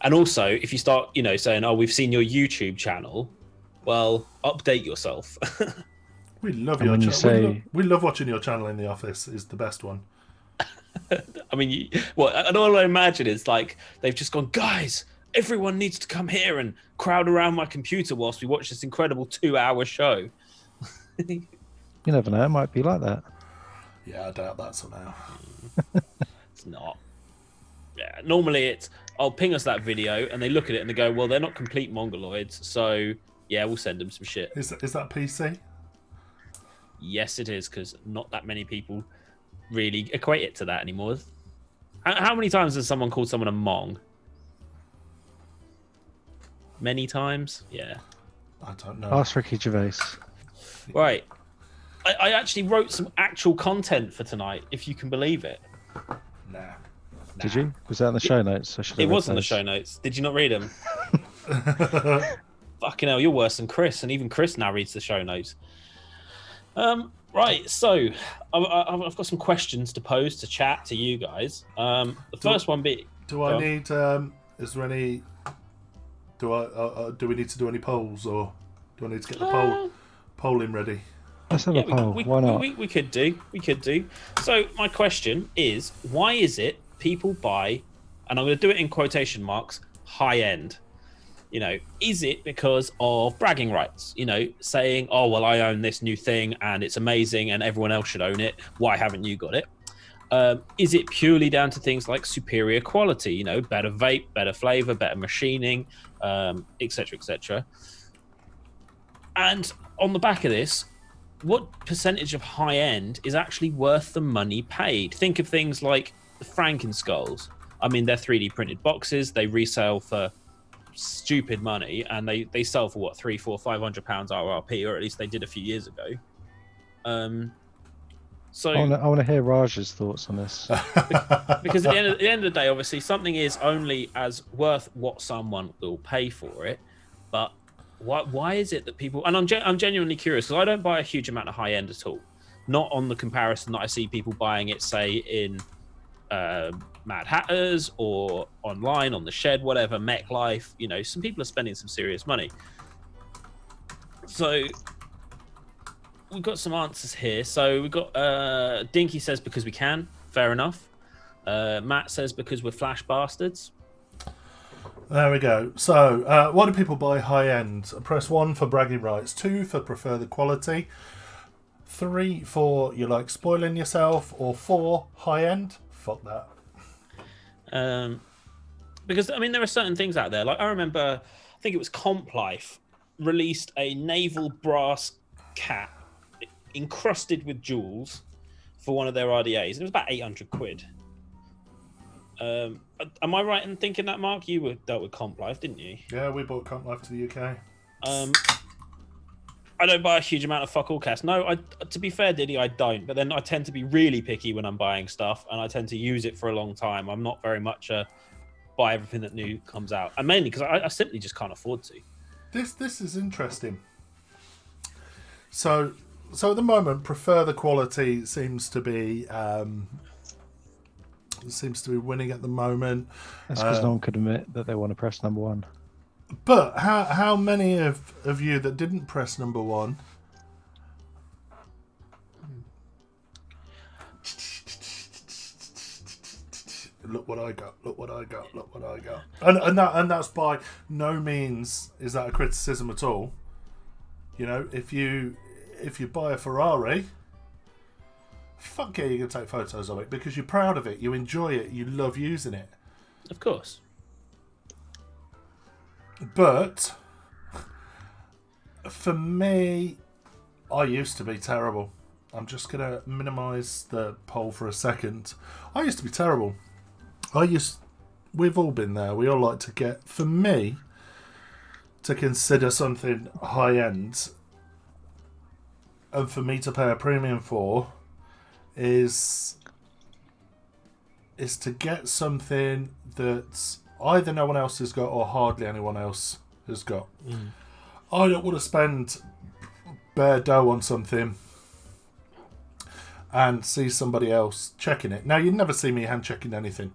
And also, if you start, saying, "Oh, we've seen your YouTube channel," well, update yourself. We love And your when you channel. say- We love watching your channel in the office. Is the best one. I mean, and all I imagine is like they've just gone, "Guys, everyone needs to come here and crowd around my computer whilst we watch this incredible 2-hour show." You never know. It might be like that. Yeah, I doubt that somehow. It's not. Yeah, normally it's, "I'll ping us that video," and they look at it and they go, "Well, they're not complete mongoloids, so yeah, we'll send them some shit." Is that PC? Yes, it is, because not that many people really equate it to that anymore. How many times has someone called someone a mong? Many times? Yeah. I don't know. Ask Ricky Gervais. Right. I actually wrote some actual content for tonight, if you can believe it. Nah. Did you? Was that in the show notes? I should have It read was in the those. show notes. Did you not read them? Fucking hell, you're worse than Chris, and even Chris now reads the show notes. Right, so I've got some questions to pose to chat to you guys. The first one be... Do I need? Is there any? Do we need to do any polls, or do I need to get the polling ready? Let's have a poll. Why not? We could do. So my question is, why is it people buy, and I'm going to do it in quotation marks, high end? Is it because of bragging rights? Saying, "Oh, well, I own this new thing and it's amazing and everyone else should own it. Why haven't you got it?" Is it purely down to things like superior quality, better vape, better flavor, better machining, etc., etc.? And on the back of this, what percentage of high end is actually worth the money paid? Think of things like the Frankenskulls. I mean, they're 3D printed boxes. They resell for stupid money, and they sell for what, £300, £400, £500 RRP, or at least they did a few years ago. So I want to hear Raj's thoughts on this. because at the end of the day, obviously, something is only as worth what someone will pay for it. But why is it that people? And I'm genuinely curious, because I don't buy a huge amount of high end at all. Not on the comparison that I see people buying it, say in Mad Hatters or online on the Shed, whatever, Mech Life. Some people are spending some serious money. So we've got some answers here. So we've got Dinky says because we can. Fair enough. Matt says because we're flash bastards. There we go. So, why do people buy high end? Press 1 for bragging rights, 2 for prefer the quality, 3 for you like spoiling yourself, or 4 high end. Fuck that. Because I mean, there are certain things out there. Like I remember, I think it was Comp Life released a naval brass cap encrusted with jewels for one of their RDAs, and it was about £800. Am I right in thinking that, Mark? You dealt with Comp Life, didn't you? Yeah, we bought Comp Life to the UK. I don't buy a huge amount of fuck all cast. No, to be fair, Diddy, I don't. But then I tend to be really picky when I'm buying stuff, and I tend to use it for a long time. I'm not very much buy everything that new comes out, and mainly because I simply just can't afford to. This is interesting. So at the moment, prefer the quality seems to be winning at the moment. That's because no one could admit that they want to press number 1. But how many of you that didn't press number 1 look what I got, look what I got, look what I got. And that's by no means is that a criticism at all. If you buy a Ferrari, fuck yeah, you're going to take photos of it because you're proud of it, you enjoy it, you love using it. Of course. But for me, I used to be terrible. I'm just going to minimise the poll for a second. I used to be terrible. We've all been there. We all like to get, for me, to consider something high-end, and for me to pay a premium for, is to get something that either no one else has got or hardly anyone else has got. I don't want to spend bare dough on something and see somebody else checking it. Now, you'd never see me hand checking anything.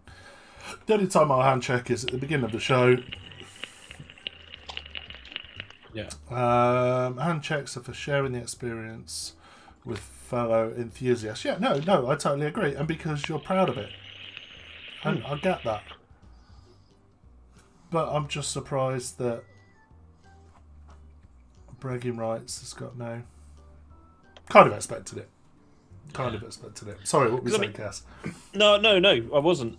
The only time I'll hand check is at the beginning of the show. Yeah. Hand checks are for sharing the experience with fellow enthusiasts. Yeah, no, I totally agree. And because you're proud of it. And I get that. But I'm just surprised that bragging rights has got no... Kind of expected it. Sorry, what were we saying, Cass? No, I wasn't.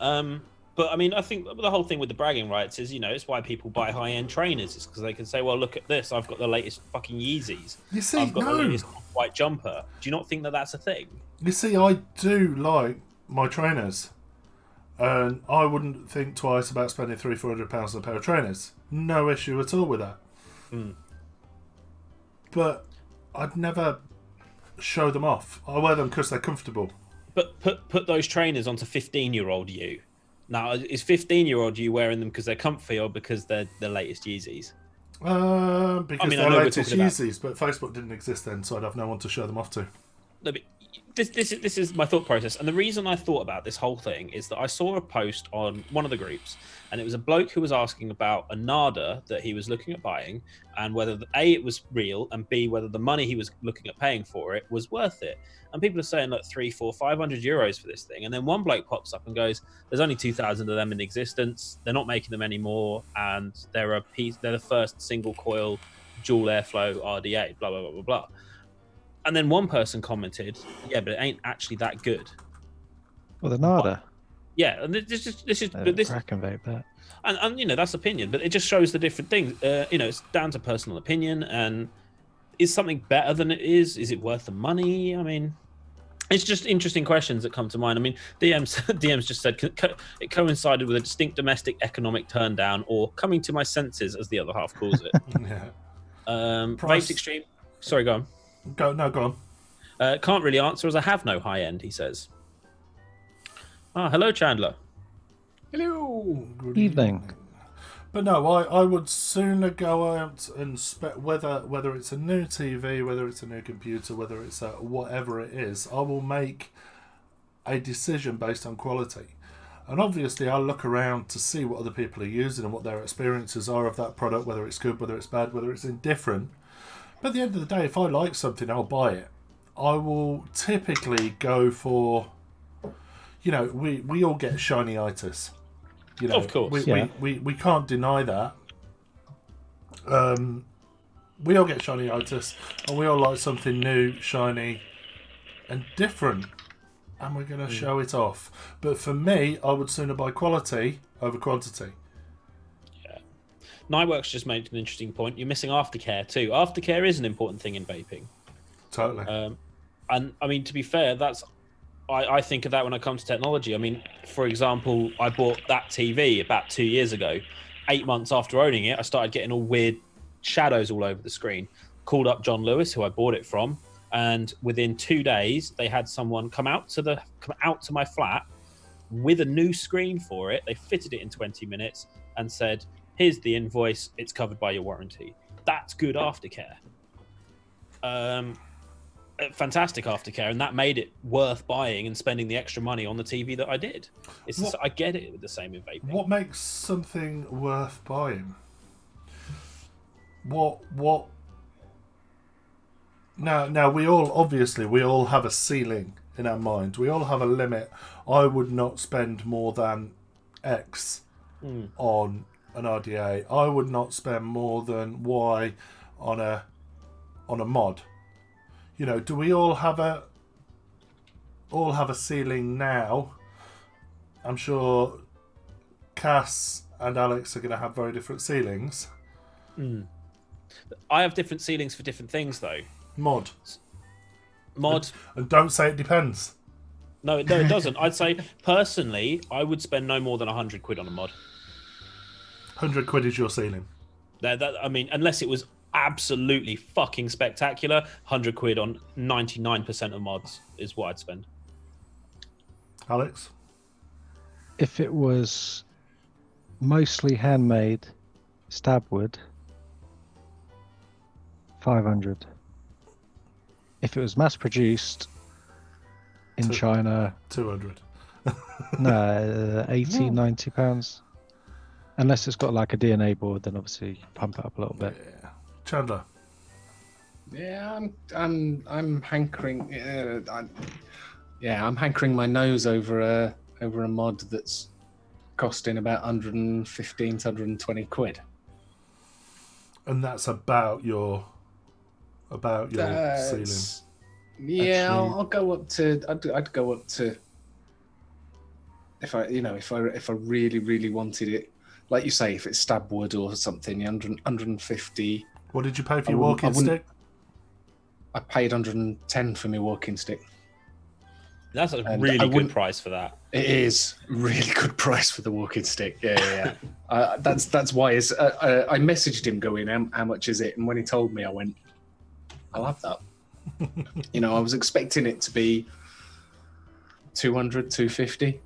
But I mean, I think the whole thing with the bragging rights is, it's why people buy high-end trainers. It's because they can say, well, look at this. I've got the latest fucking Yeezys. You see, I've got the latest white jumper. Do you not think that that's a thing? You see, I do like my trainers. And I wouldn't think twice about spending £300-400 on a pair of trainers. No issue at all with that. But I'd never show them off. I wear them because they're comfortable. But put those trainers onto 15-year-old you. Now, is 15-year-old you wearing them because they're comfy or because they're the latest Yeezys? Because they're latest Yeezys, but Facebook didn't exist then, so I'd have no one to show them off to. No, but this is my thought process, and the reason I thought about this whole thing is that I saw a post on one of the groups, and it was a bloke who was asking about a Nada that he was looking at buying, and whether A, it was real, and B, whether the money he was looking at paying for it was worth it. And people are saying like 300, 400, 500 euros for this thing, and then one bloke pops up and goes, "There's only 2,000 of them in existence. They're not making them anymore, and they're the first single coil dual airflow RDA." Blah blah blah blah blah. And then one person commented, "Yeah, but it ain't actually that good." Well, the Nada. Yeah, and this Crack and vape that. And that's opinion, but it just shows the different things. It's down to personal opinion, and is something better than it is? Is it worth the money? I mean, it's just interesting questions that come to mind. I mean, DMs just said it coincided with a distinct domestic economic turndown, or coming to my senses, as the other half calls it. Yeah. Vape's extreme. Sorry, go on. Go on. Can't really answer as I have no high end, he says. Hello, Chandler. Hello. Good Evening. But no, I would sooner go out and whether it's a new TV, whether it's a new computer, whether it's whatever it is, I will make a decision based on quality. And obviously I'll look around to see what other people are using and what their experiences are of that product, whether it's good, whether it's bad, whether it's indifferent. But at the end of the day, if I like something, I'll buy it. I will typically go for, we all get shiny-itis. Of course. We can't deny that. We all get shiny-itis, and we all like something new, shiny, and different. And we're going to show it off. But for me, I would sooner buy quality over quantity. Nightworks just made an interesting point. You're missing aftercare too. Aftercare is an important thing in vaping. Totally. And I mean, to be fair, I think of that when I come to technology. I mean, for example, I bought that TV about 2 years ago. 8 months after owning it, I started getting all weird shadows all over the screen. Called up John Lewis, who I bought it from, and within 2 days, they had someone come out to my flat with a new screen for it. They fitted it in 20 minutes and said, "Here's the invoice. It's covered by your warranty." That's good aftercare. Fantastic aftercare, and that made it worth buying and spending the extra money on the TV that I did. I get it with the same in vaping. What makes something worth buying? What? Now we all have a ceiling in our mind. We all have a limit. I would not spend more than X on an RDA. I would not spend more than Y on a mod. Do we all have a ceiling now? I'm sure Cass and Alex are going to have very different ceilings. I have different ceilings for different things, though. Mod. Mod. And don't say it depends. No, it doesn't. I'd say personally, I would spend no more than 100 quid on a mod. 100 quid is your ceiling. I mean, unless it was absolutely fucking spectacular, 100 quid on 99% of mods is what I'd spend. Alex? If it was mostly handmade stab wood, 500. If it was mass produced in China, 200. no, 80, 90 pounds. Unless it's got like a DNA board, then obviously pump it up a little bit. Yeah. Chandler? Yeah, I'm hankering. I'm hankering my nose over a mod that's costing about 115 to 120 quid. And that's about your ceiling. Yeah, Actually, I'll go up to. I'd go up to. If I really really wanted it, like you say, if it's stab wood or something, 150. What did you pay for your walking stick? I paid 110 for my walking stick. That's a And really I good wouldn't- price for that. It is a really good price for the walking stick. Yeah. That's why I messaged him going, how much is it? And when he told me, I went, I'll have that. I was expecting it to be 200, 250.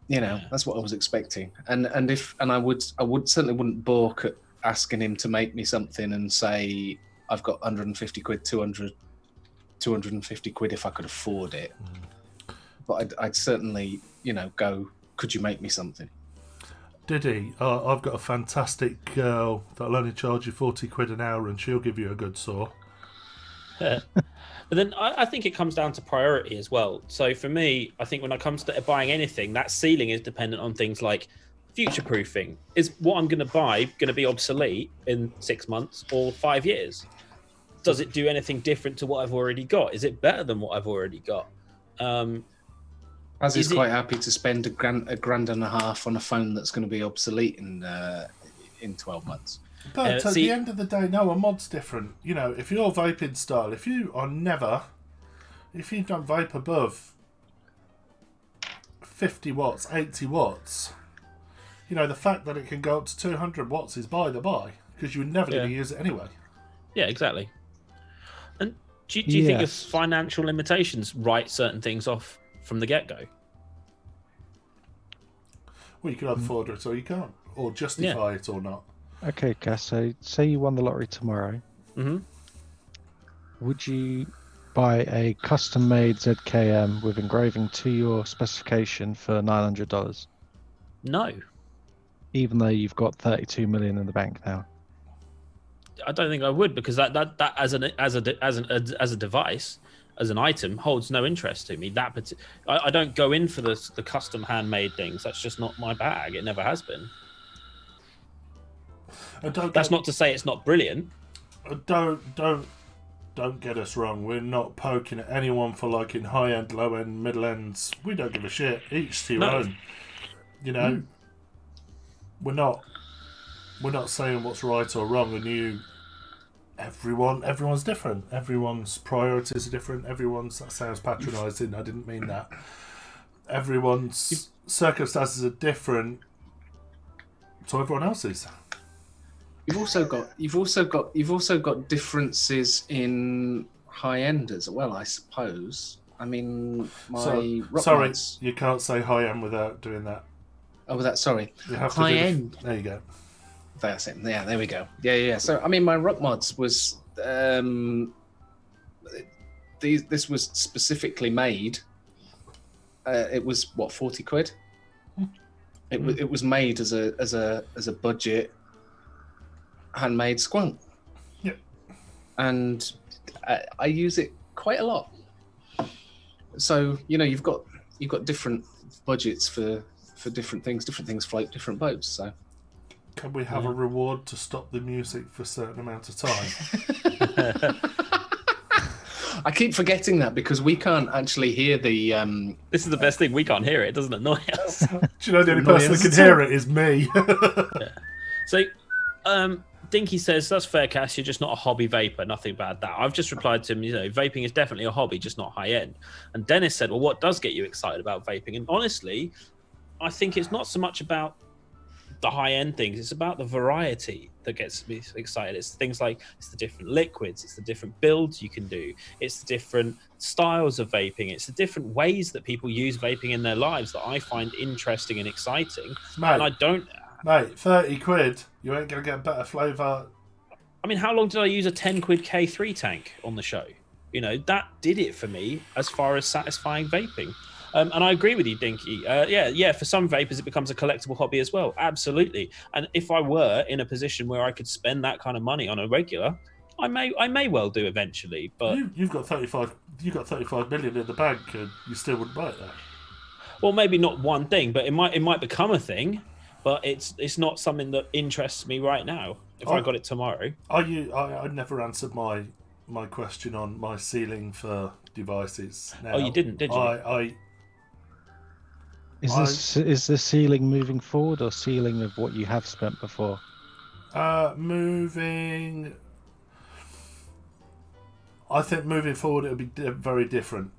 That's what I was expecting. And I would certainly wouldn't balk at asking him to make me something and say I've got 150 quid, 250 quid if I could afford it. But I'd certainly, go, could you make me something? Did he? I've got a fantastic girl that'll only charge you 40 quid an hour and she'll give you a good saw. But then I think it comes down to priority as well. So for me, I think when it comes to buying anything, that ceiling is dependent on things like future-proofing. Is what I'm going to buy going to be obsolete in 6 months or 5 years? Does it do anything different to what I've already got? Is it better than what I've already got? As is quite happy to spend a grand and a half on a phone that's going to be obsolete in 12 months. But at the end of the day, no, a mod's different. If you're vaping style, if you don't vape above 50 watts, 80 watts, the fact that it can go up to 200 watts is by the by, because you're never going to use it anyway. Yeah, exactly. And do you think your financial limitations write certain things off from the get-go? Well, you can either afford it or you can't, or justify it or not. Okay, Gas, so say you won the lottery tomorrow. Mm-hmm. Would you buy a custom-made ZKM with engraving to your specification for $900? No. Even though you've got 32 million in the bank now? I don't think I would, because that as a device, as an item, holds no interest to me. I don't go in for the custom handmade things. That's just not my bag. It never has been. That's not to say it's not brilliant. Don't get us wrong. We're not poking at anyone for liking high end, low end, middle ends. We don't give a shit. Each to your own. We're not saying what's right or wrong. And everyone's different. Everyone's priorities are different. That sounds patronising. I didn't mean that. Everyone's circumstances are different to everyone else's. You've also got differences in high end as well, I suppose. I mean, sorry, you can't say high end without doing that. Oh, sorry. You have high to end. There you go. That's it. Yeah, there we go. Yeah. So, I mean, my rock mods was this was specifically made. It was 40 quid. It was made as a budget handmade squunk. Yep. And I use it quite a lot. So you've got different budgets for different things. Different things float different boats. So can we have a reward to stop the music for a certain amount of time? I keep forgetting that because we can't actually hear the. This is the best thing. We can't hear it. It doesn't annoy us. Do you know the only person that can hear it is me? So, Dinky says, that's fair, Cass. You're just not a hobby vapor. Nothing about that. I've just replied to him, vaping is definitely a hobby, just not high end. And Dennis said, well, what does get you excited about vaping? And honestly, I think it's not so much about the high end things. It's about the variety that gets me excited. It's things like it's the different liquids, it's the different builds you can do, it's the different styles of vaping, it's the different ways that people use vaping in their lives that I find interesting and exciting. Mate, and I don't. Mate, 30 quid, you ain't going to get a better flavour. I mean, how long did I use a 10 quid K3 tank on the show? That did it for me as far as satisfying vaping. And I agree with you, Dinky. Yeah. For some vapors, it becomes a collectible hobby as well. Absolutely. And if I were in a position where I could spend that kind of money on a regular, I may well do eventually. But you've got 35. You got 35 million in the bank, and you still wouldn't buy it though. Well, maybe not one thing, but it might become a thing. But it's not something that interests me right now. If I got it tomorrow, I never answered my question on my ceiling for devices. Now, you didn't, did you? Is the ceiling moving forward or ceiling of what you have spent before? Moving. I think moving forward it'll be very different.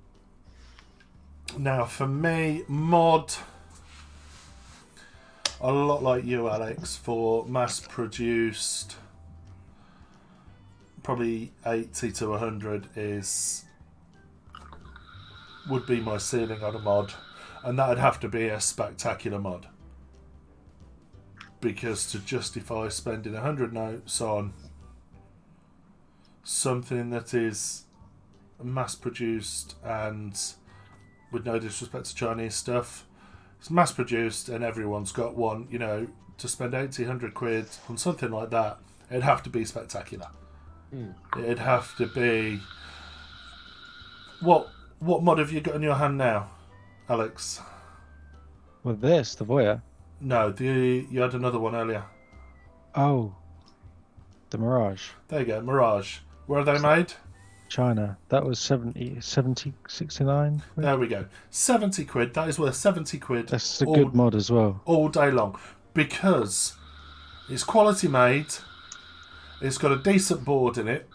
Now, for me, mod. A lot like you, Alex, for mass-produced, probably 80 to 100 would be my ceiling on a mod, and that would have to be a spectacular mod, because to justify spending 100 notes on something that is mass-produced and, with no disrespect to Chinese stuff, it's mass-produced and everyone's got one, to spend 80, 100 quid on something like that, it'd have to be spectacular. It'd have to be... What mod have you got in your hand now, Alex? Well, the Voya. No, you had another one earlier. Oh, the Mirage. There you go, Mirage. Where are they made? China. That was 69 quid. There we go. 70 quid. That is worth 70 quid. That's a good mod as well. All day long. Because it's quality made. It's got a decent board in it.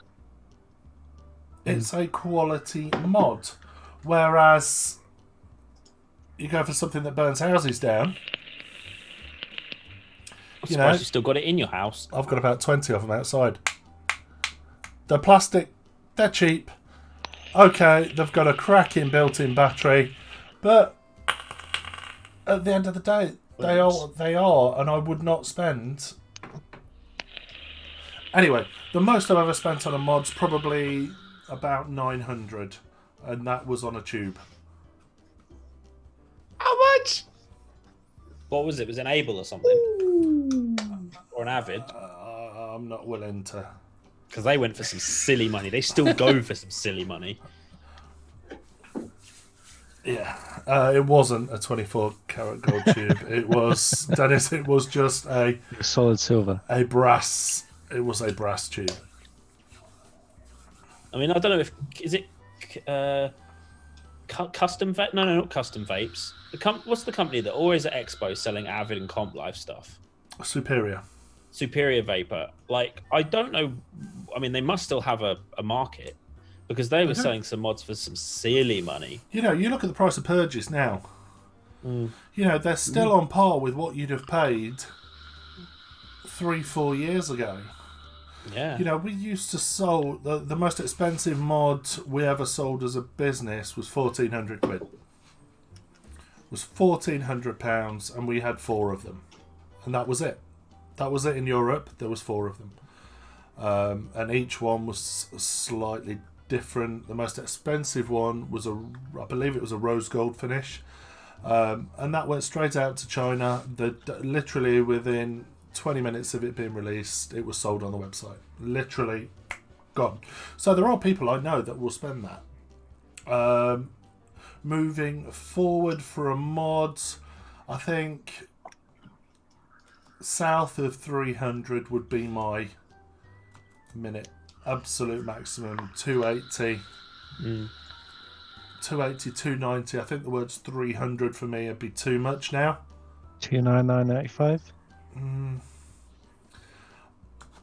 It's a quality mod. Whereas you go for something that burns houses down. I'm surprised you still got it in your house. I've got about 20 of them outside. They're plastic. They're cheap. Okay, they've got a cracking built-in battery, but at the end of the day, they are, and I would not spend. Anyway, the most I've ever spent on a mod's probably about 900, and that was on a tube. How much? What was it? Was it an Able or something? Or an Avid? I'm not willing to. Because they went for some silly money. They still go for some silly money. Yeah, it wasn't a 24 karat gold tube. It was, Dennis. It was just a solid silver. It was a brass tube. I mean, I don't know is it custom vape? No, not custom vapes. What's the company that always at Expo selling Avid and Comp Life stuff? Superior Vapor. Like, I don't know. I mean, they must still have a market, because they were selling some mods for some silly money. You look at the price of purges now. They're still on par with what you'd have paid 3-4 years ago. Yeah. We used to sold the most expensive mod we ever sold as a business was 1,400 quid. It was £1,400, and we had 4 of them, and that was it. That was it in Europe. There was 4 of them, and each one was slightly different. The most expensive one was I believe it was a rose gold finish, and that went straight out to China. Literally within 20 minutes of it being released, it was sold on the website. Literally gone. So there are people I know that will spend that. Moving forward for a mod, I think south of 300 would be my minute absolute maximum. 280, 280, 290. I think the words 300 for me would be too much now. 299.85.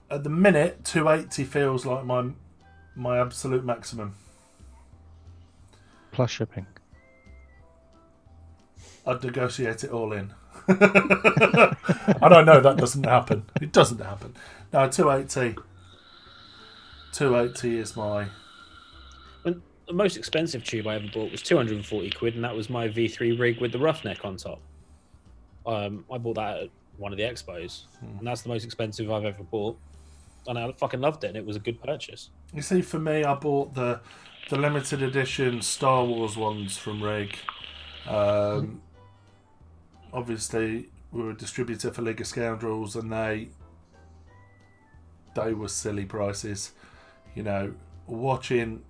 At the minute, 280 feels like my absolute maximum. Plus shipping. I'd negotiate it all in. And I know that doesn't happen. It doesn't happen. No, 280. 280 is my... The most expensive tube I ever bought was 240 quid, and that was my V3 rig with the roughneck on top. I bought that at one of the expos, and that's the most expensive I've ever bought. And I fucking loved it, and it was a good purchase. You see, for me, I bought the limited edition Star Wars ones from Rig. Obviously, we were a distributor for League of Scoundrels, and they were silly prices. You know, watching...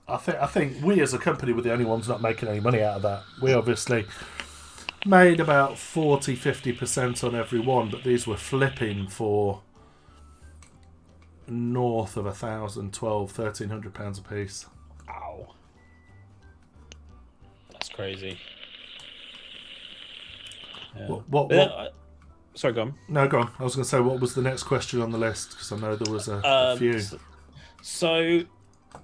I think we as a company were the only ones not making any money out of that. We obviously made about 40-50% on every one, but these were flipping for north of £1,000, £1,200, £1,300 a piece. Ow. That's crazy. Yeah. What? Sorry, go on. No, go on. I was going to say, what was the next question on the list? Because I know there was a few. So,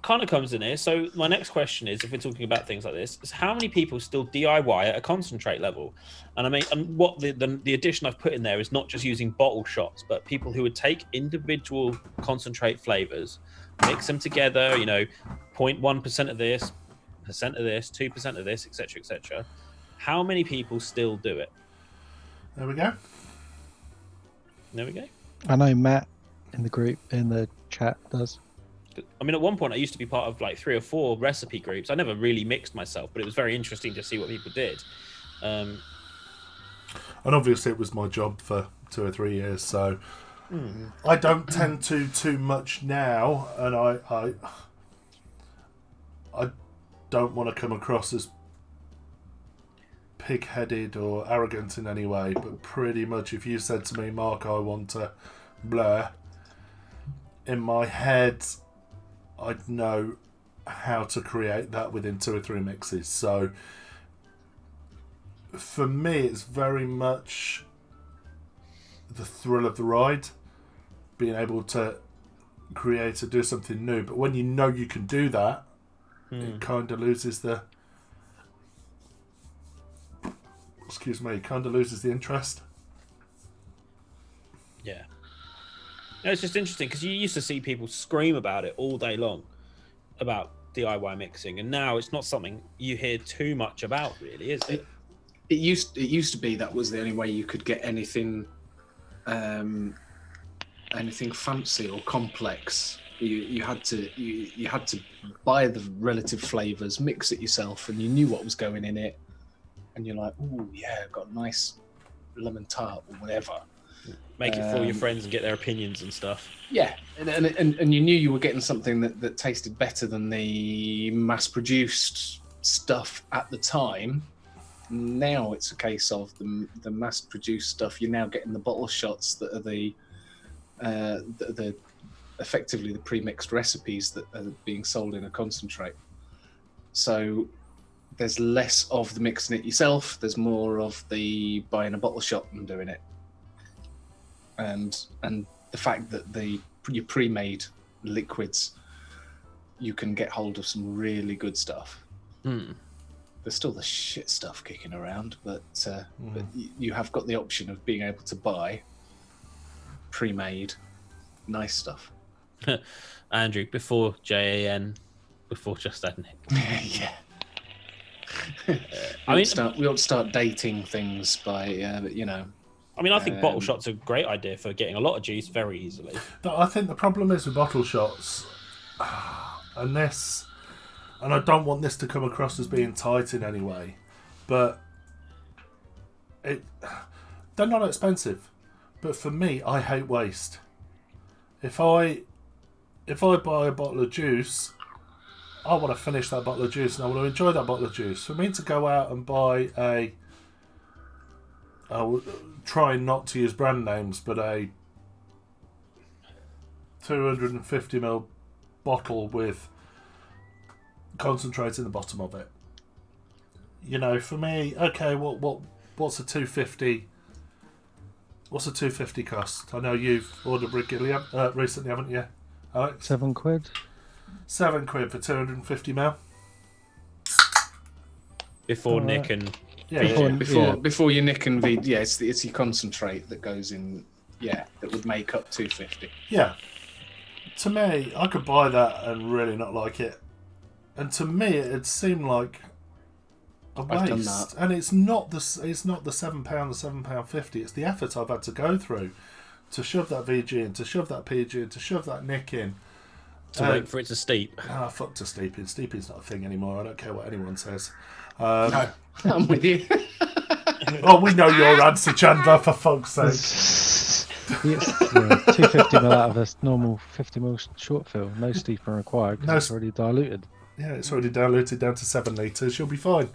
kind of comes in here. So, my next question is, if we're talking about things like this, is how many people still DIY at a concentrate level? And I mean, and what the addition I've put in there is not just using bottle shots, but people who would take individual concentrate flavors, mix them together, 0.1% of this, percent of this, 2% of this, etc., etc. How many people still do it? There we go. There we go. I know Matt in the chat does. I mean, at one point, I used to be part of like 3 or 4 recipe groups. I never really mixed myself, but it was very interesting to see what people did. And obviously, it was my job for 2 or 3 years, so I don't tend to too much now, and I don't want to come across as pig-headed or arrogant in any way, but pretty much if you said to me, Mark, I want to blur, in my head I'd know how to create that within 2 or 3 mixes. So for me, it's very much the thrill of the ride, being able to create or do something new. But when you know you can do that, it kind of loses the... kind of loses the interest. Yeah. No, it's just interesting because you used to see people scream about it all day long, about DIY mixing, and now it's not something you hear too much about, really, is it? It used to be that was the only way you could get anything fancy or complex. You had to buy the relative flavors, mix it yourself, and you knew what was going in it. And you're like, oh yeah, I've got a nice lemon tart or whatever. Make it for your friends and get their opinions and stuff. Yeah, and you knew you were getting something that tasted better than the mass-produced stuff at the time. Now it's a case of the mass-produced stuff. You're now getting the bottle shots that are the effectively the pre-mixed recipes that are being sold in a concentrate. So there's less of the mixing it yourself. There's more of the buying a bottle shop and doing it. And the fact that your pre-made liquids, you can get hold of some really good stuff. There's still the shit stuff kicking around, but you have got the option of being able to buy pre-made nice stuff. Andrew, before JAN, before Just Add Nick. Yeah. I mean, we ought to start dating things by, I mean, I think bottle shots are a great idea for getting a lot of juice very easily. I think the problem is with bottle shots, and I don't want this to come across as being tight in any way, but they're not expensive. But for me, I hate waste. If I buy a bottle of juice, I want to finish that bottle of juice and I want to enjoy that bottle of juice. For me to go out and buy trying not to use brand names, but a 250ml bottle with concentrate in the bottom of it. For me, okay, what's a 250? What's a 250 cost? I know you've ordered recently, haven't you, Alex? £7. £7 for 250 ml. Before All Nick right. and Yeah, Before you nick and V, yeah, it's your concentrate that goes in. Yeah, that would make up 250. yeah. To me, I could buy that and really not like it. And to me, it'd seem like a I've done waste. that. And it's not the £7, the £7.50. It's the effort I've had to go through to shove that VG in, to shove that PG in, to shove that Nick in. to wait for it to steep. Fuck to steeping. Steeping's not a thing anymore. I don't care what anyone says. No, I'm with you. Oh, we know your answer, Chandler, for fuck's sake. It's 250 ml out of a normal 50 ml short fill. No steeper required because No it's already diluted. Yeah, it's already diluted down to 7 litres. You'll be fine.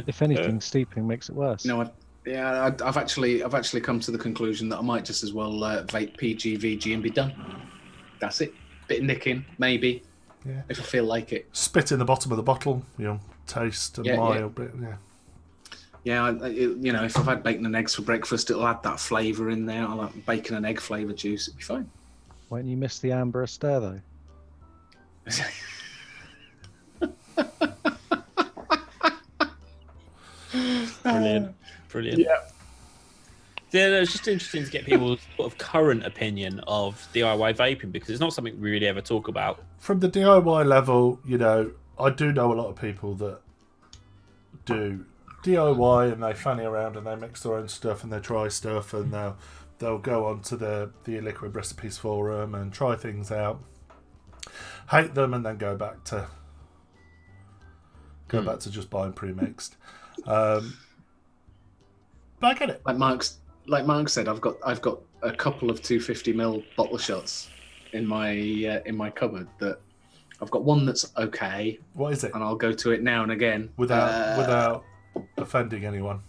If anything, steeping makes it worse. I've actually come to the conclusion that I might just as well vape PG, VG and be done. That's it. Bit of nicking, maybe. Yeah. If I feel like it. Spit in the bottom of the bottle, taste and mild bit. Yeah. Yeah, if I've had bacon and eggs for breakfast, it'll add that flavour in there. I'll have bacon and egg flavour juice. It'll be fine. Won't you miss the amber stir though? Brilliant. Yeah. Yeah, it's just interesting to get people's sort of current opinion of DIY vaping because it's not something we really ever talk about. From the DIY level, I do know a lot of people that do DIY and they fanny around and they mix their own stuff and they try stuff and they'll go onto the E-Liquid recipes forum and try things out, hate them, and then go back to just buying pre-mixed. But I get it. Like Mark said, I've got a couple of 250ml bottle shots in my cupboard that I've got one that's okay. What is it? And I'll go to it now and again without offending anyone.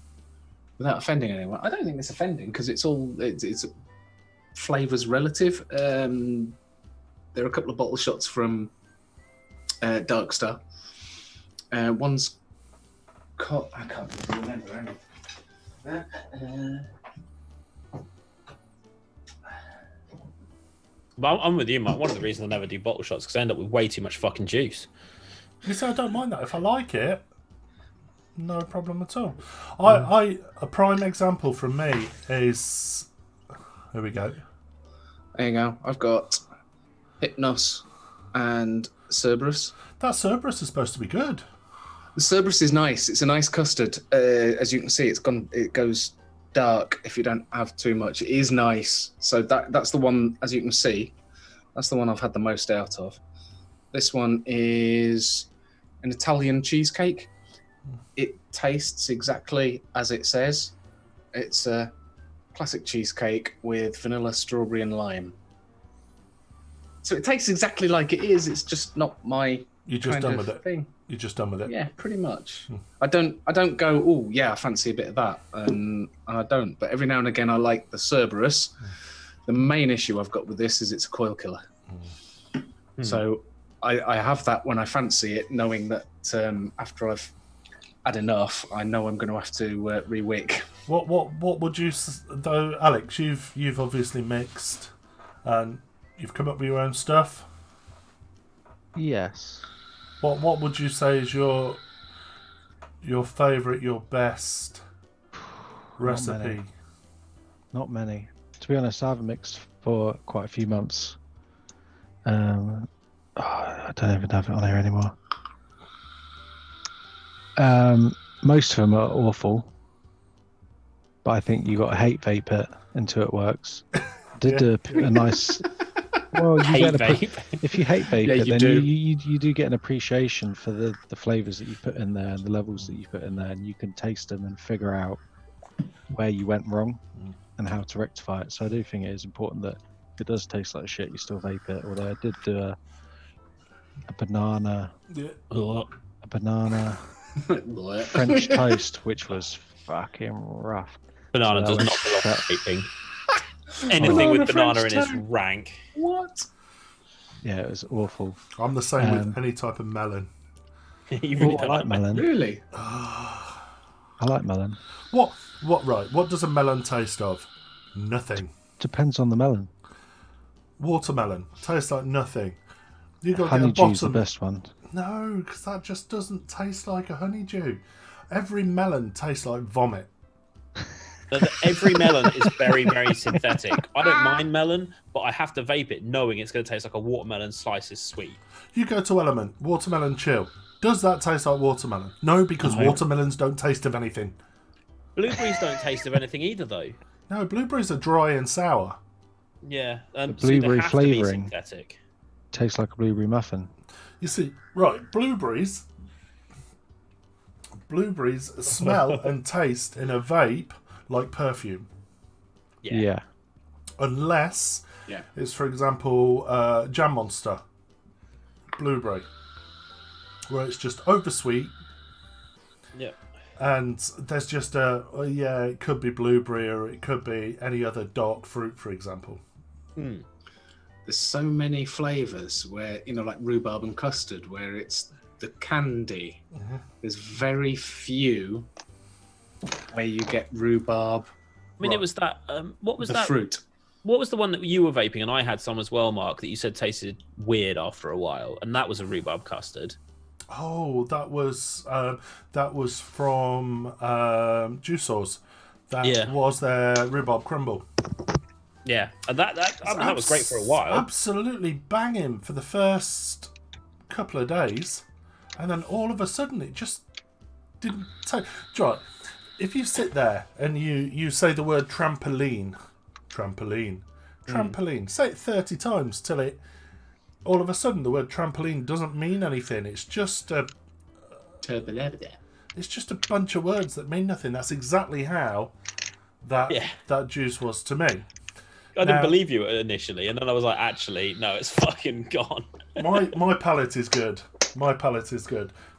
Without offending anyone, I don't think it's offending because it's flavors relative. There are a couple of bottle shots from Darkstar. One's I can't really remember. But I'm with you, Mike. One of the reasons I never do bottle shots because I end up with way too much fucking juice. You see, I don't mind that. If I like it, no problem at all. A prime example from me is... Here we go. There you go. I've got Hypnos and Cerberus. That Cerberus is supposed to be good. The Cerberus is nice. It's a nice custard. As you can see, it goes dark if you don't have too much. It is nice. So that's the one, as you can see, that's the one I've had the most out of. This one is an Italian cheesecake. It tastes exactly as it says. It's a classic cheesecake with vanilla, strawberry and lime. So it tastes exactly like it is. It's just not my You're just done with it. thing. You're just done with it. Yeah, pretty much. I don't go, oh yeah, I fancy a bit of that, and I don't. But every now and again, I like the Cerberus. The main issue I've got with this is it's a coil killer. So I have that when I fancy it, knowing that after I've had enough, I know I'm going to have to re-wick. What would you though, Alex? You've obviously mixed, and you've come up with your own stuff. Yes. What would you say is your favourite, your best recipe? Not many. To be honest, I haven't mixed for quite a few months. I don't even have it on here anymore. Most of them are awful, but I think you got to hate vape it until it works. Did a nice. Well, you Hate get vape. if you hate vape Yeah, it, you then do. you do get an appreciation for the flavors that you put in there and the levels that you put in there, and you can taste them and figure out where you went wrong and how to rectify it. So I do think it is important that if it does taste like shit, you still vape it. Although I did do a banana French toast, which was fucking rough. Banana So does that not belong was- to vaping. Anything Banana with banana French in is toast. rank. What? Yeah, it was awful. I'm the same with any type of melon. You Oh, really I don't like melon. Really? I I like melon. What? Right. What does a melon taste of? Nothing. Depends on the melon. Watermelon tastes like nothing. You got to get a Honeydew's the bottom. best one. No, because that just doesn't taste like a honeydew. Every melon tastes like vomit. Every melon is very, very synthetic. I don't mind melon, but I have to vape it knowing it's going to taste like a watermelon slice is sweet. You go to Element, watermelon chill. Does that taste like watermelon? No, because watermelons don't taste of anything. Blueberries don't taste of anything either, though. No, blueberries are dry and sour. Yeah, The blueberry so they have to be flavouring. synthetic. Tastes like a blueberry muffin. You see, right, blueberries smell and taste in a vape like perfume. Yeah. Unless Yeah. it's, for example, Jam Monster blueberry, where it's just oversweet. Yeah. And there's just it could be blueberry or it could be any other dark fruit, for example. There's so many flavours where, like rhubarb and custard, where it's the candy. Mm-hmm. There's very few where you get rhubarb. I mean, Right. it was that. What was The that? fruit. What was the one that you were vaping, and I had some as well, Mark, that you said tasted weird after a while, and that was a rhubarb custard. Oh, that was from Juiceors. That was their rhubarb crumble. Yeah, and that was great for a while. Absolutely banging for the first couple of days, and then all of a sudden it just didn't take. Right, if you sit there and you say the word trampoline, say it 30 times till it. All of a sudden, the word trampoline doesn't mean anything. It's just a bunch of words that mean nothing. That's exactly how that juice was to me. I didn't believe you initially, and then I was like, actually, no, it's fucking gone. My palate is good.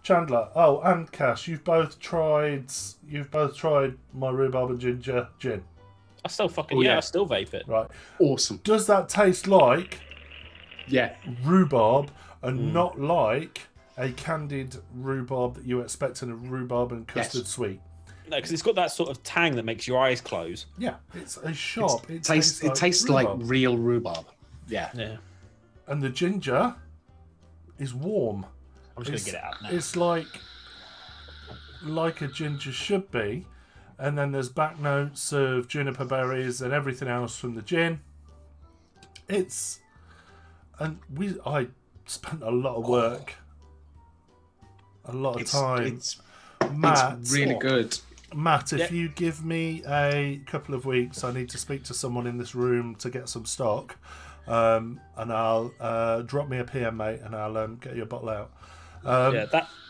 Chandler, and Cash, you've both tried my rhubarb and ginger gin. I still fucking yeah. I still vape it. Right. Awesome. Does that taste like Yeah. rhubarb and not like a candied rhubarb that you expect in a rhubarb and custard sweet? No, because it's got that sort of tang that makes your eyes close. Yeah, it's a sharp. It tastes like rhubarb. real rhubarb. Yeah. Yeah. And the ginger is warm. I'm just going to get it out now. It's like a ginger should be. And then there's back notes of juniper berries and everything else from the gin. I spent a lot of work, a lot of time. Matt, It's really good. Matt, if you give me a couple of weeks, I need to speak to someone in this room to get some stock, and I'll drop me a PM, mate, and I'll get you a bottle out.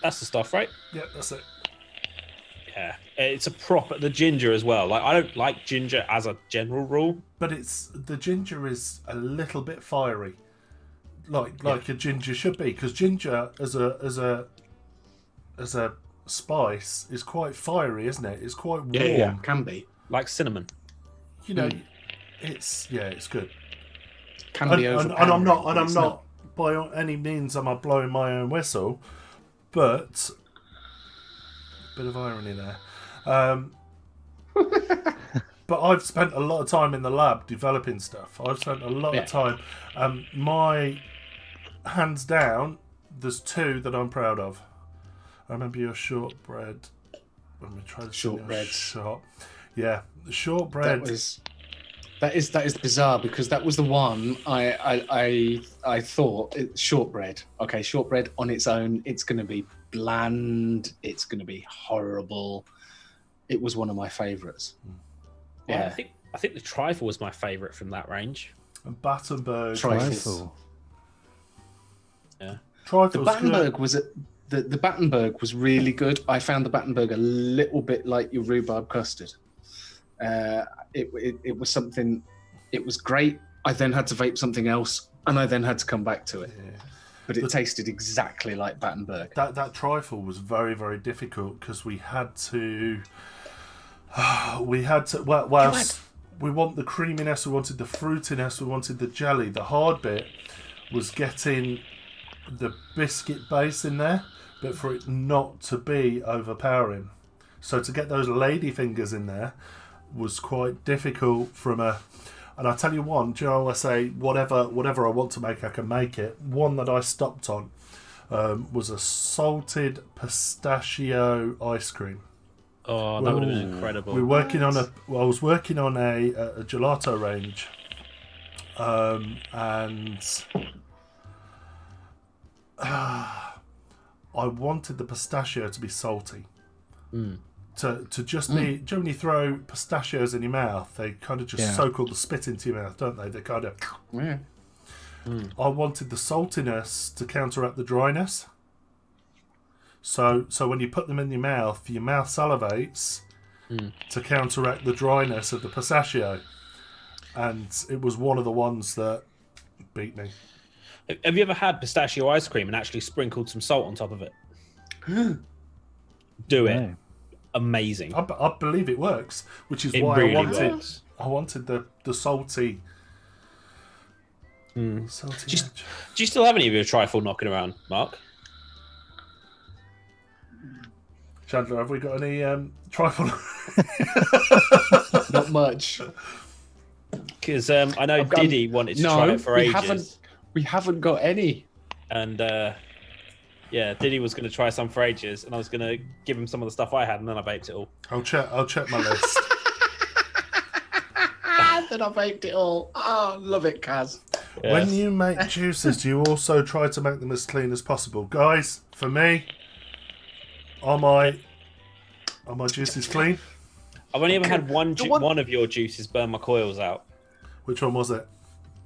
That's the stuff, right? Yeah, that's it. Yeah, it's a proper the ginger as well. Like, I don't like ginger as a general rule, But the ginger is a little bit fiery, like a ginger should be, because ginger as a spice is quite fiery, isn't it? It's quite warm. Yeah, can be. like cinnamon. You know, it's good. Can And be overpowering. I'm but not it's by any means am I blowing my own whistle, but bit of irony there. But I've spent a lot of time in the lab developing stuff. I've spent a lot of time. My hands down, there's two that I'm proud of. I remember your shortbread. When we tried the Shortbread. shot. Yeah, the shortbread. That is bizarre, because that was the one I thought shortbread. Okay, shortbread on its own, it's going to be bland. It's going to be horrible. It was one of my favourites. Yeah, I think the trifle was my favourite from that range. And Battenberg. Trifle. Yeah, Trifle's The Battenberg was the Battenberg was really good. I found the Battenberg a little bit like your rhubarb custard. It was something. It was great. I then had to vape something else, and I then had to come back to it. Yeah. But it tasted exactly like Battenberg. That trifle was very, very difficult because we had to. Whilst we want the creaminess, we wanted the fruitiness, we wanted the jelly. The hard bit was getting the biscuit base in there, but for it not to be overpowering. So to get those lady fingers in there was quite difficult from a... And I tell you one, do you know, I say whatever I want to make, I can make it. One that I stopped on was a salted pistachio ice cream. Oh, that would have been incredible. I was working on a gelato range, and I wanted the pistachio to be salty. To just be... Do you know when you throw pistachios in your mouth, they kind of just soak all the spit into your mouth, don't they? They kind of... Yeah. I wanted the saltiness to counteract the dryness. So when you put them in your mouth salivates to counteract the dryness of the pistachio. And it was one of the ones that beat me. Have you ever had pistachio ice cream and actually sprinkled some salt on top of it? Do it. No. Amazing. I believe it works, which is It why really I works. wanted the salty... salty edge. Do you still have any of your trifle knocking around, Mark? Chandler, have we got any trifle? Not much. Because I know Diddy wanted to try it for ages. We haven't got any. And Diddy was going to try some for ages, and I was going to give him some of the stuff I had, and then I vaped it all. I'll check my list. Then I vaped it all. Oh, love it, Kaz. Yes. When you make juices, do you also try to make them as clean as possible? Guys, for me, are my juices clean? I've only ever had one of your juices burn my coils out. Which one was it?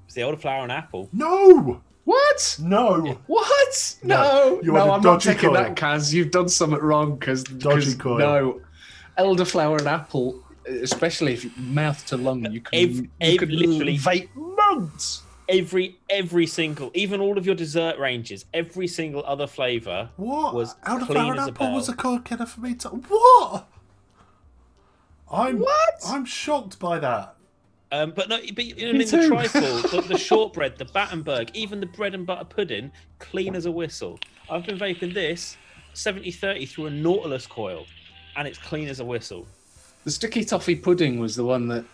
It's the elderflower and apple. No! What? No! What? No. No, You had a I'm not dodgy taking coil. that, Kaz. You've done something wrong because Dodgy coil. no, elderflower and apple, especially if you mouth to lung, you can literally vape months. Every single, even all of your dessert ranges, every single other flavour What? was Elderflower clean and as a apple bell. was a coil killer for me to... What? What? I'm shocked by that. But in the too. trifle, the shortbread, the Battenberg, even the bread and butter pudding, clean as a whistle. I've been vaping this 70-30 through a Nautilus coil, and it's clean as a whistle. The sticky toffee pudding was the one that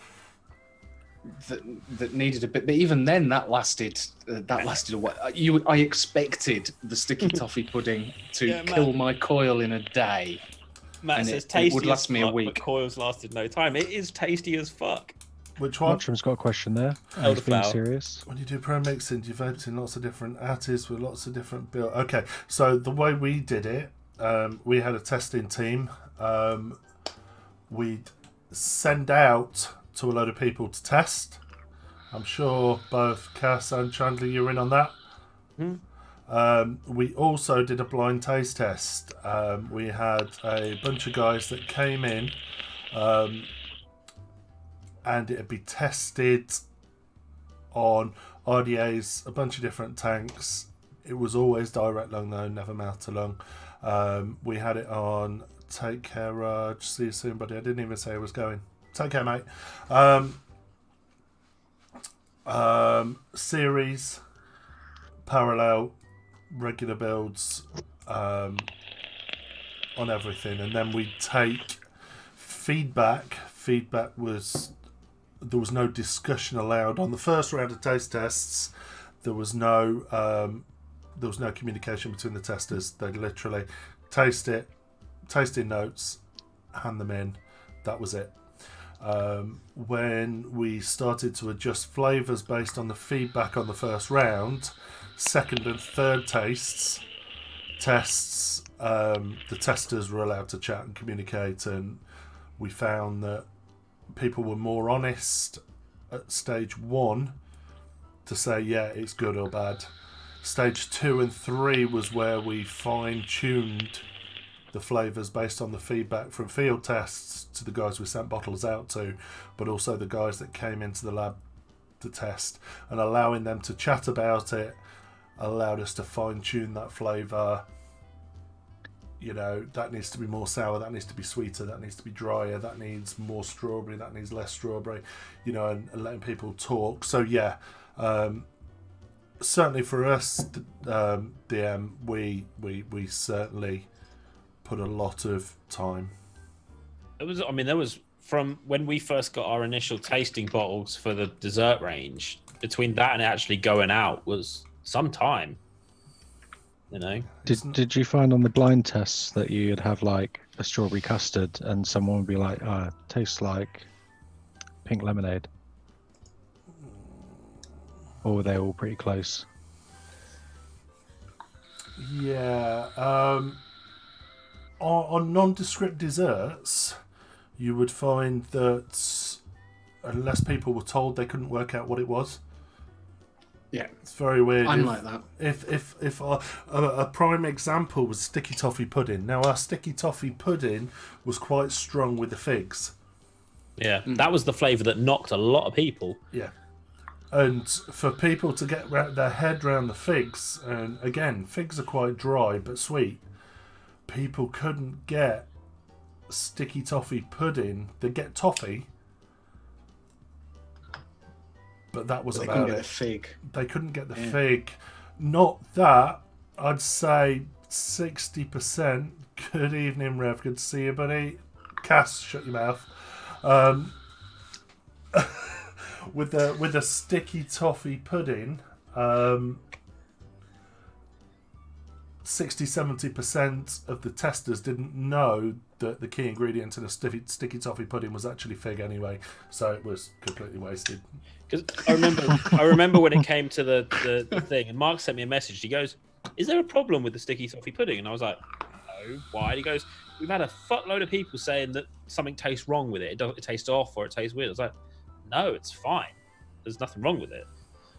needed a bit, but even then, that lasted a while. I expected the sticky toffee pudding to kill my coil in a day. Matt And says it tasty would last as me a fuck, week. but coils lasted no time. It is tasty as fuck. Which one? Watchroom's got a question there. He's being Elderflower. serious. When you do pro mixing, you vaped in lots of different atties with lots of different build. Okay, so the way we did it, we had a testing team. We'd send out to a load of people to test. I'm sure both Cass and Chandler, you're in on that. We also did a blind taste test. We had a bunch of guys that came in, and it'd be tested on RDAs, a bunch of different tanks. It was always direct lung though, never mouth to lung. We had it on Take Care, Raj. See you soon, buddy. I didn't even say I was going. Take care, mate. Series, parallel, regular builds, on everything, and then we take feedback. Feedback was... There was no discussion allowed on the first round of taste tests. There was no communication between the testers. They literally taste it, tasting notes, hand them in. That was it. When we started to adjust flavours based on the feedback on the first round, second and third tests, the testers were allowed to chat and communicate, and we found that people were more honest at stage 1 to say, yeah, it's good or bad. Stage 2 and 3 was where we fine-tuned the flavours based on the feedback from field tests to the guys we sent bottles out to, but also the guys that came into the lab to test, and allowing them to chat about it allowed us to fine-tune that flavour. You know, that needs to be more sour, that needs to be sweeter, that needs to be drier, that needs more strawberry, that needs less strawberry, you know, and letting people talk. So yeah, certainly for us, DM, we certainly put a lot of time It was. I mean, there was from when we first got our initial tasting bottles for the dessert range. Between that and actually going out was some time. You know. Did you find on the blind tests that you'd have like a strawberry custard and someone would be like, tastes like pink lemonade? Or were they all pretty close? Yeah. On nondescript desserts, you would find that unless people were told, they couldn't work out what it was. Yeah, It's very weird. I'm like that. If a prime example was sticky toffee pudding. Now our sticky toffee pudding was quite strong with the figs. Yeah, that was the flavour that knocked a lot of people. Yeah. And for people to get their head around the figs, and again, figs are quite dry but sweet. People couldn't get sticky toffee pudding. They get toffee, but that was They about couldn't get it. a fig. They couldn't get the fig. Not that. I'd say 60%. Good evening, Rev. Good to see you, buddy. Cass, shut your mouth. With the sticky toffee pudding, 60-70% of the testers didn't know that the key ingredient in a sticky toffee pudding was actually fig anyway, so it was completely wasted. Because I remember when it came to the thing, and Mark sent me a message. He goes, "Is there a problem with the sticky toffee pudding?" And I was like, "No, why?" He goes, "We've had a fuckload of people saying that something tastes wrong with it. It tastes off or it tastes weird." I was like, "No, it's fine. There's nothing wrong with it."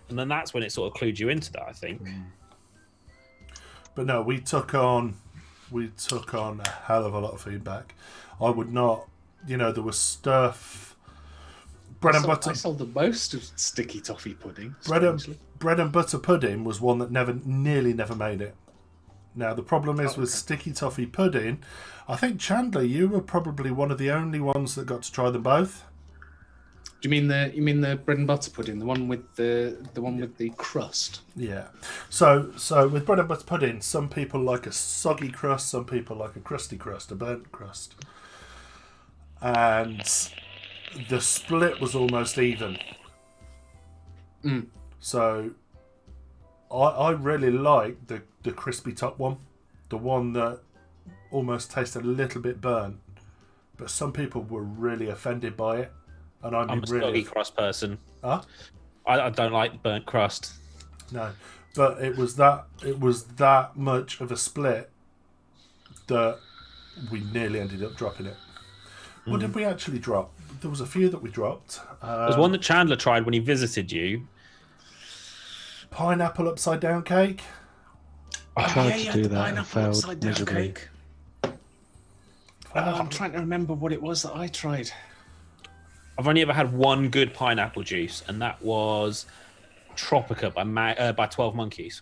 And then that's when it sort of clued you into that, I think. But no, we took on a hell of a lot of feedback. I would not, there was stuff. Bread and butter. I sold the most of sticky toffee pudding. Bread and butter pudding was one that nearly never made it. Now the problem is with sticky toffee pudding. I think Chandler, you were probably one of the only ones that got to try them both. Do you mean the bread and butter pudding, the one with the crust? Yeah. So with bread and butter pudding, some people like a soggy crust, some people like a crusty crust, a burnt crust, and the split was almost even. So I really liked the crispy top one, the one that almost tasted a little bit burnt, but some people were really offended by it. And I'm a soggy crust person. Huh? I don't like burnt crust. No, but it was that much of a split that we nearly ended up dropping it. What did we actually drop? There was a few that we dropped. There's one that Chandler tried when he visited you. Pineapple upside down cake. I tried to do that and pineapple failed upside down miserably. cake. I'm trying to remember what it was that I tried. I've only ever had one good pineapple juice, and that was Tropica by 12 Monkeys.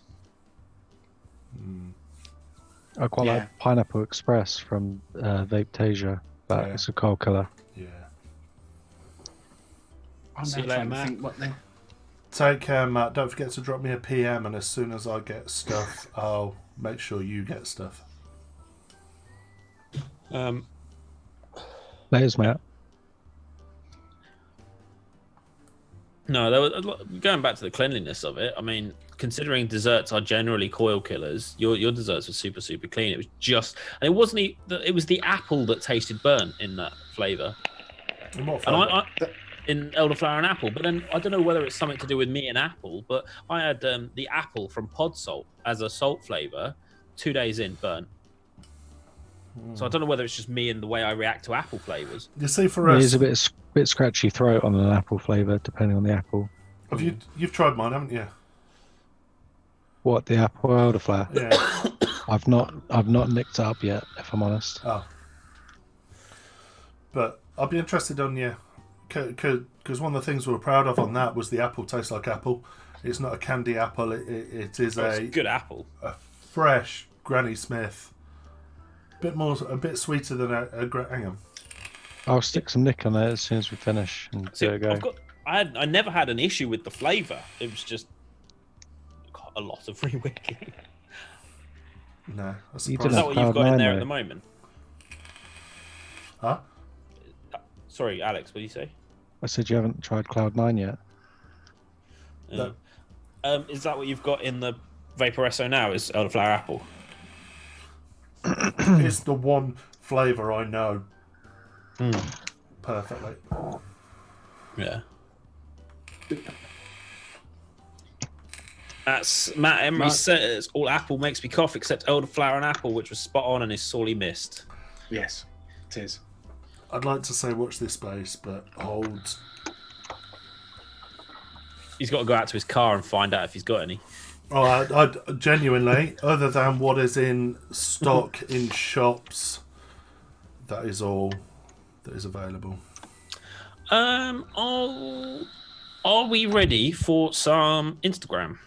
I quite like Pineapple Express from Vaporesso, but it's a cold colour. Yeah. I'm See you now later, trying to Matt. think what they... Take care, Matt. Don't forget to drop me a PM, and as soon as I get stuff, I'll make sure you get stuff. Laters, Matt. No, there was, going back to the cleanliness of it. I mean, considering desserts are generally coil killers, your desserts were super, super clean. It was just, and it wasn't. It was the apple that tasted burnt in that flavour. In what And flavour? in elderflower and apple. But then I don't know whether it's something to do with me and apple. But I had the apple from Pod Salt as a salt flavour. 2 days in, burnt. So I don't know whether it's just me and the way I react to apple flavours. You see, for It us, is a bit scratchy throat on an apple flavour, depending on the apple. you've tried mine, haven't you? What, the apple elderflower? Yeah. I've not nicked it up yet, if I'm honest. Oh. But I'll be interested on you, because one of the things we were proud of on that was the apple tastes like apple. It's not a candy apple. It is It's a good apple. a fresh Granny Smith. A bit sweeter than hang on. I'll stick some nick on it as soon as we finish and See, give it a go. I never had an issue with the flavour. It was just a lot of free wiki. No, I'm You Is didn't surprised. that what you've got in Cloud9 there at though. the moment? Huh? Sorry, Alex, what did you say? I said you haven't tried Cloud9 yet. No. Is that what you've got in the Vaporesso now? Is elderflower apple? It's the one flavour I know Mm. perfectly. Yeah. That's Matt Emery says all apple makes me cough except elderflower and apple, which was spot on and is sorely missed. Yes, it is. I'd like to say watch this space, but hold. He's got to go out to his car and find out if he's got any. Oh, I genuinely, other than what is in stock in shops, that is all that is available. Are we ready for some Instagram?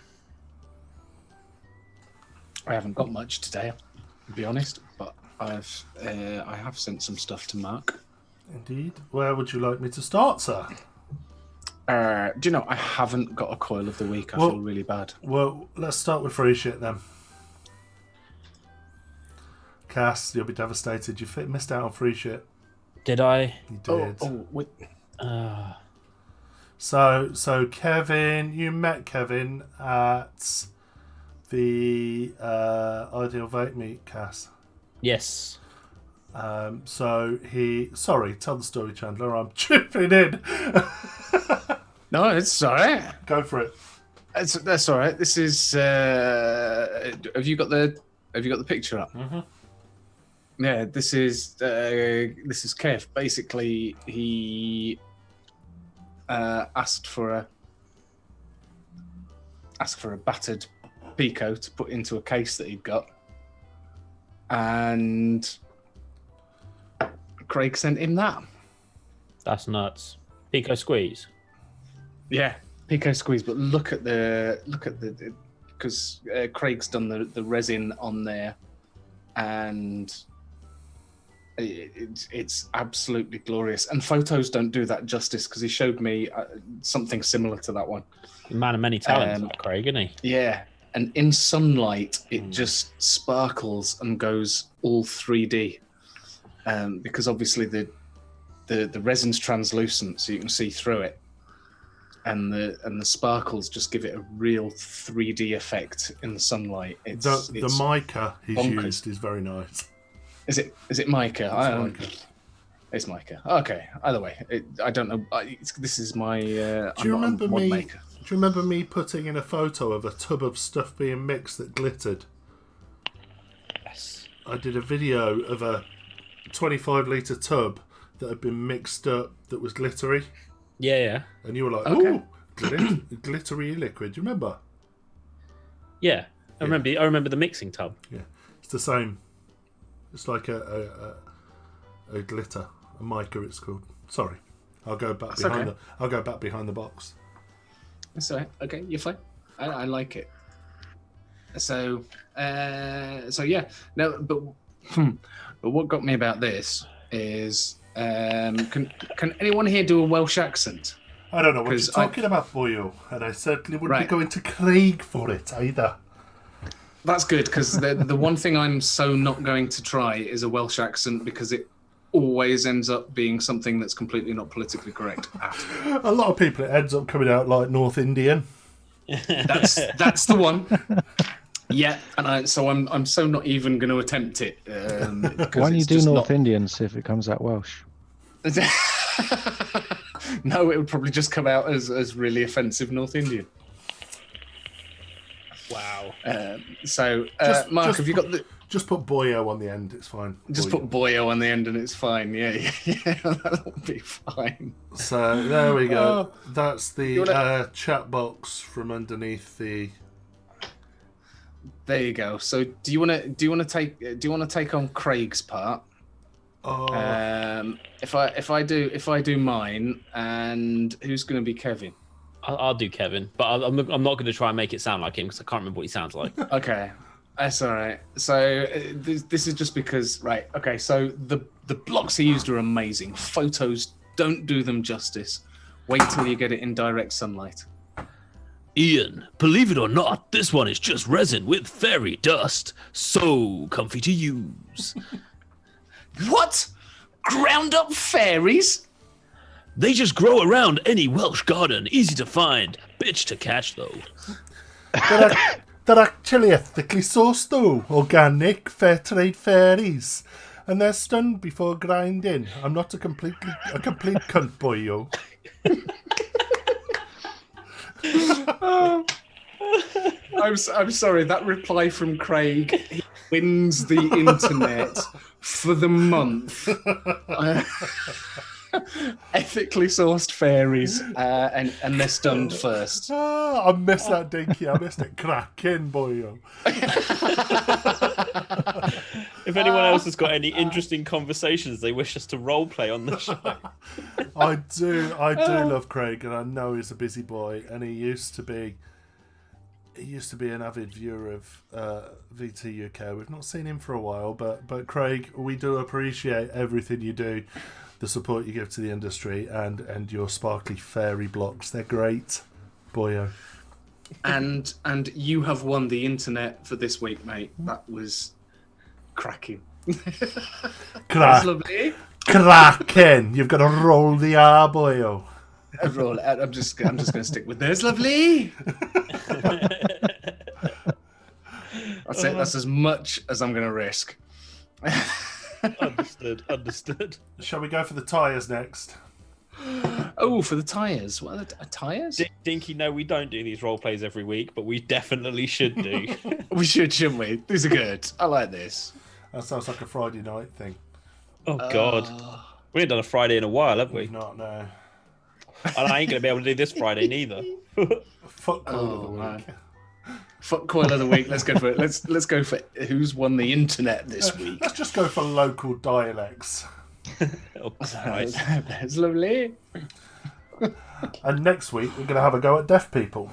I haven't got much today, to be honest, but I have sent some stuff to Mark. Indeed. Where would you like me to start, sir? Do you know, I haven't got a coil of the week. I feel really bad. Well, let's start with free shit then. Cass, you'll be devastated. You missed out on free shit. Did I? You did. Wait. So Kevin, you met Kevin at the Ideal Vape Meet, Cass. Yes. So sorry, tell the story, Chandler. I'm chipping in. No, it's all right. Go for it. That's all right. This is. Have you got the picture up? Mm-hmm. Yeah. This is Kev. Basically, he asked for a battered Pico to put into a case that he'd got, and Craig sent him that. That's nuts. Pico squeeze. Yeah, Pico squeeze. But look at the because Craig's done the resin on there, and it's absolutely glorious. And photos don't do that justice because he showed me something similar to that one. Man of many talents, that Craig, isn't he? Yeah, and in sunlight, it just sparkles and goes all 3D. Because obviously the resin's translucent, so you can see through it, and the sparkles just give it a real 3D effect in the sunlight. The mica he's bonkers. used is very nice. Is it mica? It's mica. Okay. Either way, I don't know. This is my. Do you remember me putting in a photo of a tub of stuff being mixed that glittered? Yes. I did a video of a 25-litre tub that had been mixed up that was glittery. Yeah. And you were like, Okay. "Ooh, glittery liquid." Do you remember? Yeah. I remember the mixing tub. Yeah, it's the same. It's like a glitter, a mica. It's called. Sorry, I'll go back behind I'll go back behind the box. That's all right. Okay, you're fine. I like it. So yeah. No, but what got me about this is can anyone here do a Welsh accent? I don't know what you're talking about, Boyo, and I certainly wouldn't be going to Craig for it either. That's good, because the one thing I'm so not going to try is a Welsh accent, because it always ends up being something that's completely not politically correct. A lot of people, it ends up coming out like North Indian. That's the one. Yeah, and I'm so not even going to attempt it. Why don't you do North Indian, see if it comes out Welsh? No, it would probably just come out as really offensive North Indian. Wow. Mark, have you got the... Just put Boyo on the end, it's fine. Just put Boyo on the end and it's fine. Yeah, that'll be fine. So, there we go. That's the chat box from underneath the... There you go. So, do you want to take on Craig's part? If I do mine, and who's going to be Kevin? I'll do Kevin, but I'm not going to try and make it sound like him because I can't remember what he sounds like. Okay, that's all right. So this is just because, right? Okay, so the blocks he used are amazing. Photos don't do them justice. Wait till you get it in direct sunlight. Ian, believe it or not, this one is just resin with fairy dust. So comfy to use. What? Ground up fairies? They just grow around any Welsh garden, easy to find. Bitch to catch, though. They're actually ethically sourced, though. Organic, fair trade fairies. And they're stunned before grinding. I'm not a complete cunt boyo. I'm sorry, that reply from Craig, he wins the internet for the month. Ethically sourced fairies, and they're stunned first. I missed that, Dinky. I missed it. Cracking, boyo. If anyone else has got any interesting conversations they wish us to roleplay on the show. I do love Craig, and I know he's a busy boy, and he used to be an avid viewer of VT UK. We've not seen him for a while, but Craig, we do appreciate everything you do, the support you give to the industry, and your sparkly fairy blocks. They're great, boyo. And you have won the internet for this week, mate. That was cracking. That's lovely. Cracking. You've got to roll the R, boyo. I'm just going to stick with this. Lovely. That's it. That's as much as I'm going to risk. Understood. Shall we go for the tyres next? Oh, for the tyres. What are the tyres? Dinky, no, we don't do these role plays every week, but we definitely should do. We should, shouldn't we? These are good. I like this. That sounds like a Friday night thing. Oh, God. We ain't done a Friday in a while, have we? Not, no. And I ain't going to be able to do this Friday neither. Fuck coil of the week. Man. Fuck coil of the week. Let's go for it. Let's go for who's won the internet this week. Let's just go for local dialects. Oh, Christ. That's lovely. And next week we're going to have a go at deaf people.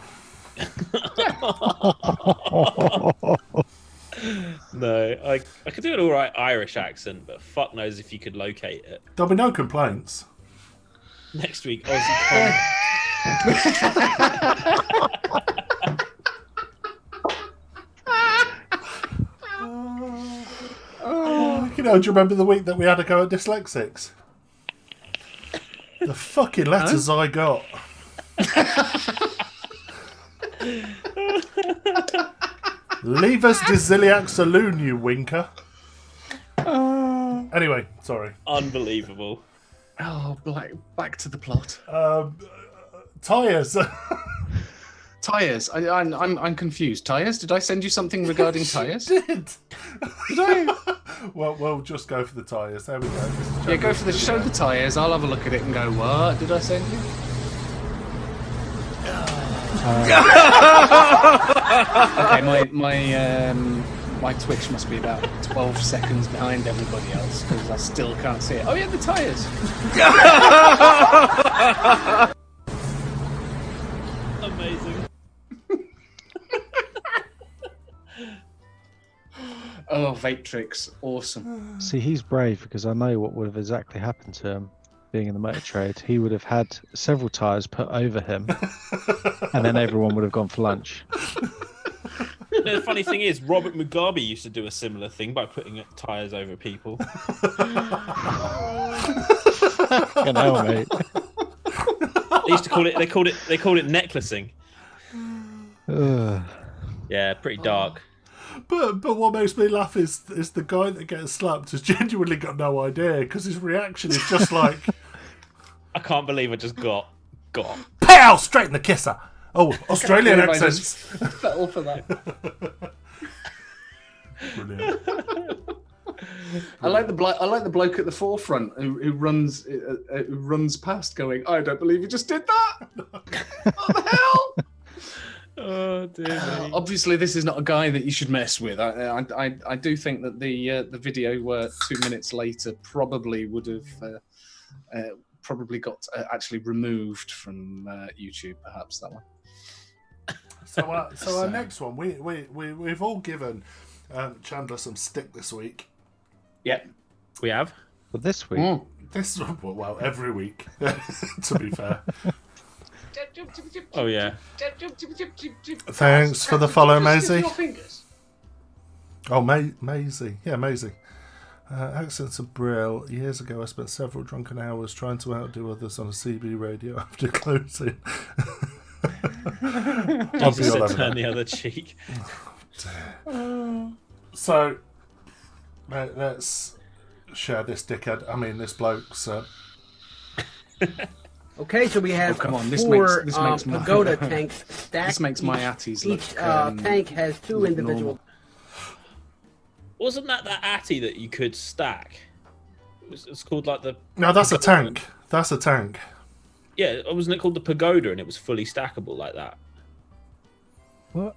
No, I could do an alright Irish accent, but fuck knows if you could locate it. There'll be no complaints. Next week, Aussie. Do you remember the week that we had a go at dyslexics? The fucking letters I got. Leave us Diziliac Saloon, you winker. Anyway, sorry. Unbelievable. Oh, back to the plot. Tyres. Tyres. I'm confused. Tyres? Did I send you something regarding tyres? Did I? Well, we'll just go for the tyres. There we go. Yeah, go for the show the tyres. I'll have a look at it and go, what did I send you? Okay, my Twitch must be about 12 seconds behind everybody else because I still can't see it. Oh yeah, the tyres. Amazing. Oh, Vape Tricks, awesome. See, he's brave because I know what would have exactly happened to him being in the motor trade. He would have had several tyres put over him and then everyone would have gone for lunch. The funny thing is, Robert Mugabe used to do a similar thing by putting tyres over people. Fucking hell, mate. They used to call it. They called it necklacing. Ugh. Yeah, pretty dark. But what makes me laugh is the guy that gets slapped has genuinely got no idea because his reaction is just like, I can't believe I just got. pow, straight in the kisser. Oh, Australian I accents. just fell for that. Brilliant. I like the bloke at the forefront who runs past, going, "I don't believe you just did that. What the hell?" Oh dear me. Obviously, this is not a guy that you should mess with. I do think that the video 2 minutes later probably would have probably got actually removed from YouTube, perhaps that one. So our next one, we've all given Chandler some stick this week. Yep, We have. But this week, This well every week, to be fair. Oh yeah. Thanks for the follow, Maisie. Your fingers. Oh, Maisie. Yeah, Maisie. Accents are brill. Years ago, I spent several drunken hours trying to outdo others on a CB radio after closing. Jesus said turn the other cheek. So, let's share this dickhead. I mean, this bloke's... Okay, so we have come on, four this makes my- pagoda tanks stacked. This makes my atties look, Each tank has two look individual. normal. Wasn't that Atty that you could stack? It's called like the... No, that's a tank. That's a tank. Yeah, wasn't it called the Pagoda and it was fully stackable like that? What?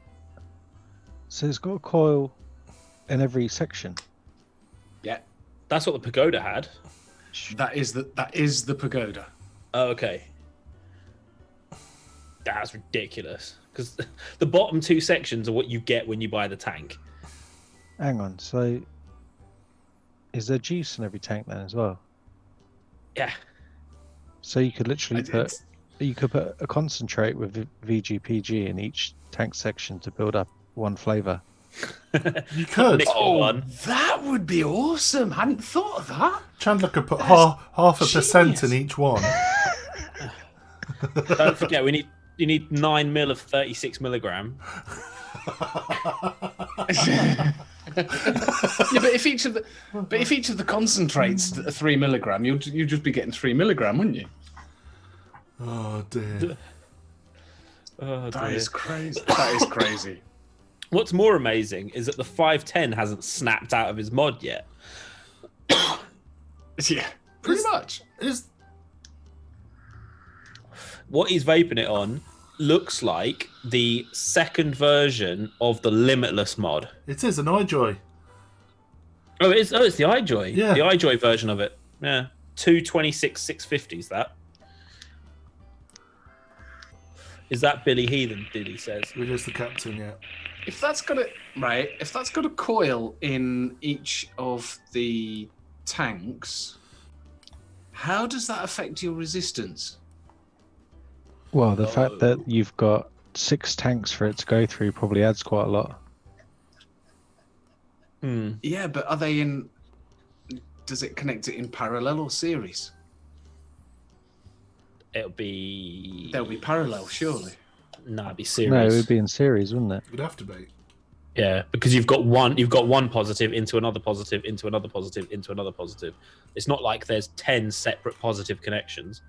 So it's got a coil in every section. Yeah, That's what the Pagoda had. that is the pagoda. Oh, okay. That's ridiculous. Because the bottom two sections are what you get when you buy the tank. Hang on. So is there juice in every tank then as well? Yeah. So you could literally It's- put a concentrate with VGPG in each tank section to build up one flavor. You could. Nick one. That would be awesome. Hadn't thought of that. Chandler could put half a percent in genius. each one. Don't forget, you need 9 mil of 36 milligram. Yeah, but if each of the concentrates are 3 milligram, you'd just be getting 3 milligram, wouldn't you? Oh, dear. Oh, That dear. is crazy. That is crazy. What's more amazing is that the 510 hasn't snapped out of his mod yet. Yeah, pretty much. Is What he's vaping it on looks like the second version of the Limitless mod. It is an iJoy. Oh, it's the iJoy. Yeah. The iJoy version of it. Yeah. 226 650s, that. Is that Billy Heathen, Billy says? It is the captain, yeah. If that's got a coil in each of the tanks, how does that affect your resistance? Well, the fact that you've got 6 tanks for it to go through probably adds quite a lot. Hmm. Yeah, but are they in? Does it connect it in parallel or series? It'll be... They'll be parallel, surely. No, it'd be No, it serious. would be in series, wouldn't it? It would have to be. Yeah, because you've got one positive into another positive into another positive into another positive. It's not like there's 10 separate positive connections.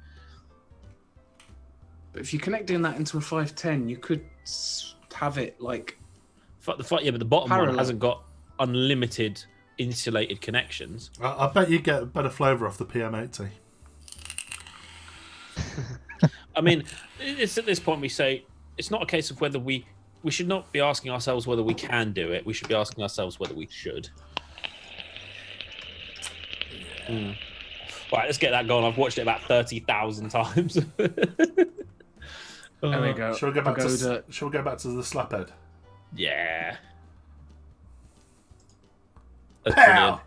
But if you're connecting that into a 510, you could have it like But the bottom Parallel. one hasn't got unlimited insulated connections. I bet you get a better flavour off the PM80. I mean, it's at this point we say it's not a case of whether we should not be asking ourselves whether we can do it. We should be asking ourselves whether we should. Mm. Right, let's get that going. I've watched it about 30,000 times. there we go. Shall we go back Pagoda. to the slaphead? Yeah. That's Pow!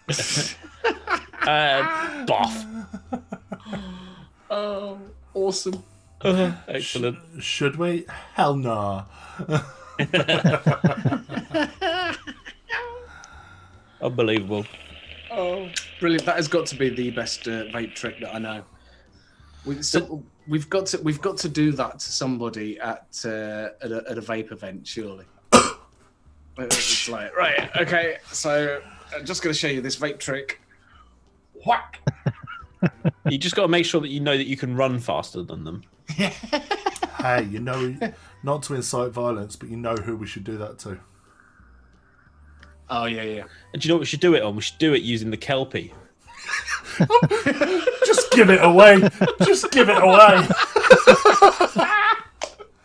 brilliant. Boff. Oh, awesome. Excellent. Should we? Hell no. Unbelievable. Oh, brilliant! That has got to be the best vape trick that I know. We've got to do that to somebody at a vape event, surely. It's like, right, okay, so I'm just going to show you this vape trick. Whack! You just got to make sure that you know that you can run faster than them. Hey, you know, not to incite violence, but you know who we should do that to. Oh yeah. And do you know what we should do it on? We should do it using the Kelpie. Just give it away. Just give it away.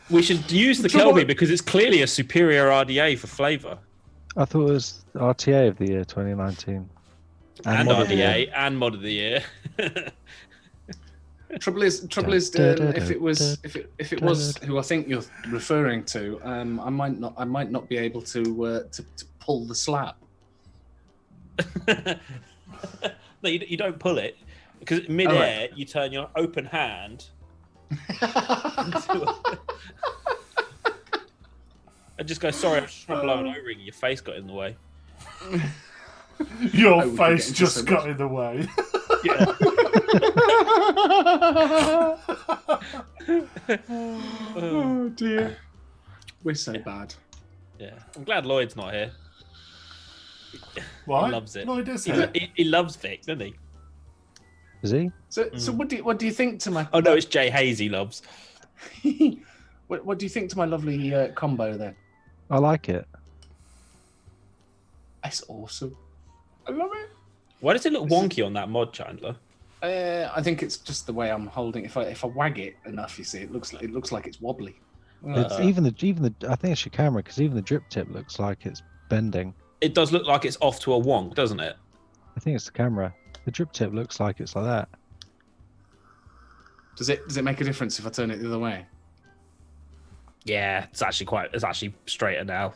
We should use the Kelpie because it's clearly a superior RDA for flavour. I thought it was RTA of the year 2019. And Mod of the year. RDA and Mod of the Year. Trouble is, if it was who I think you're referring to, I might not be able to pull the slap. No, you don't pull it because mid-air you turn your open hand and just go, sorry, I'm just trying to blow an O-ring. Your face got in the way. Your we could face get into just so much. got in the way. Yeah. Oh dear. We're so bad. Yeah. I'm glad Lloyd's not here. Why? He loves it. Lloyd is He, here. he loves Vic, doesn't he? Is he? So what do you think to my? Oh no, it's Jay Hayes he loves. what do you think to my lovely combo there? I like it. That's awesome. I love it. Why does it look wonky on that mod, Chandler? I think it's just the way I'm holding. If I wag it enough, you see, it looks like it's wobbly. It's even the. I think it's your camera because even the drip tip looks like it's bending. It does look like it's off to a wonk, doesn't it? I think it's the camera. The drip tip looks like it's like that. Does it make a difference if I turn it the other way? Yeah, it's actually straighter now.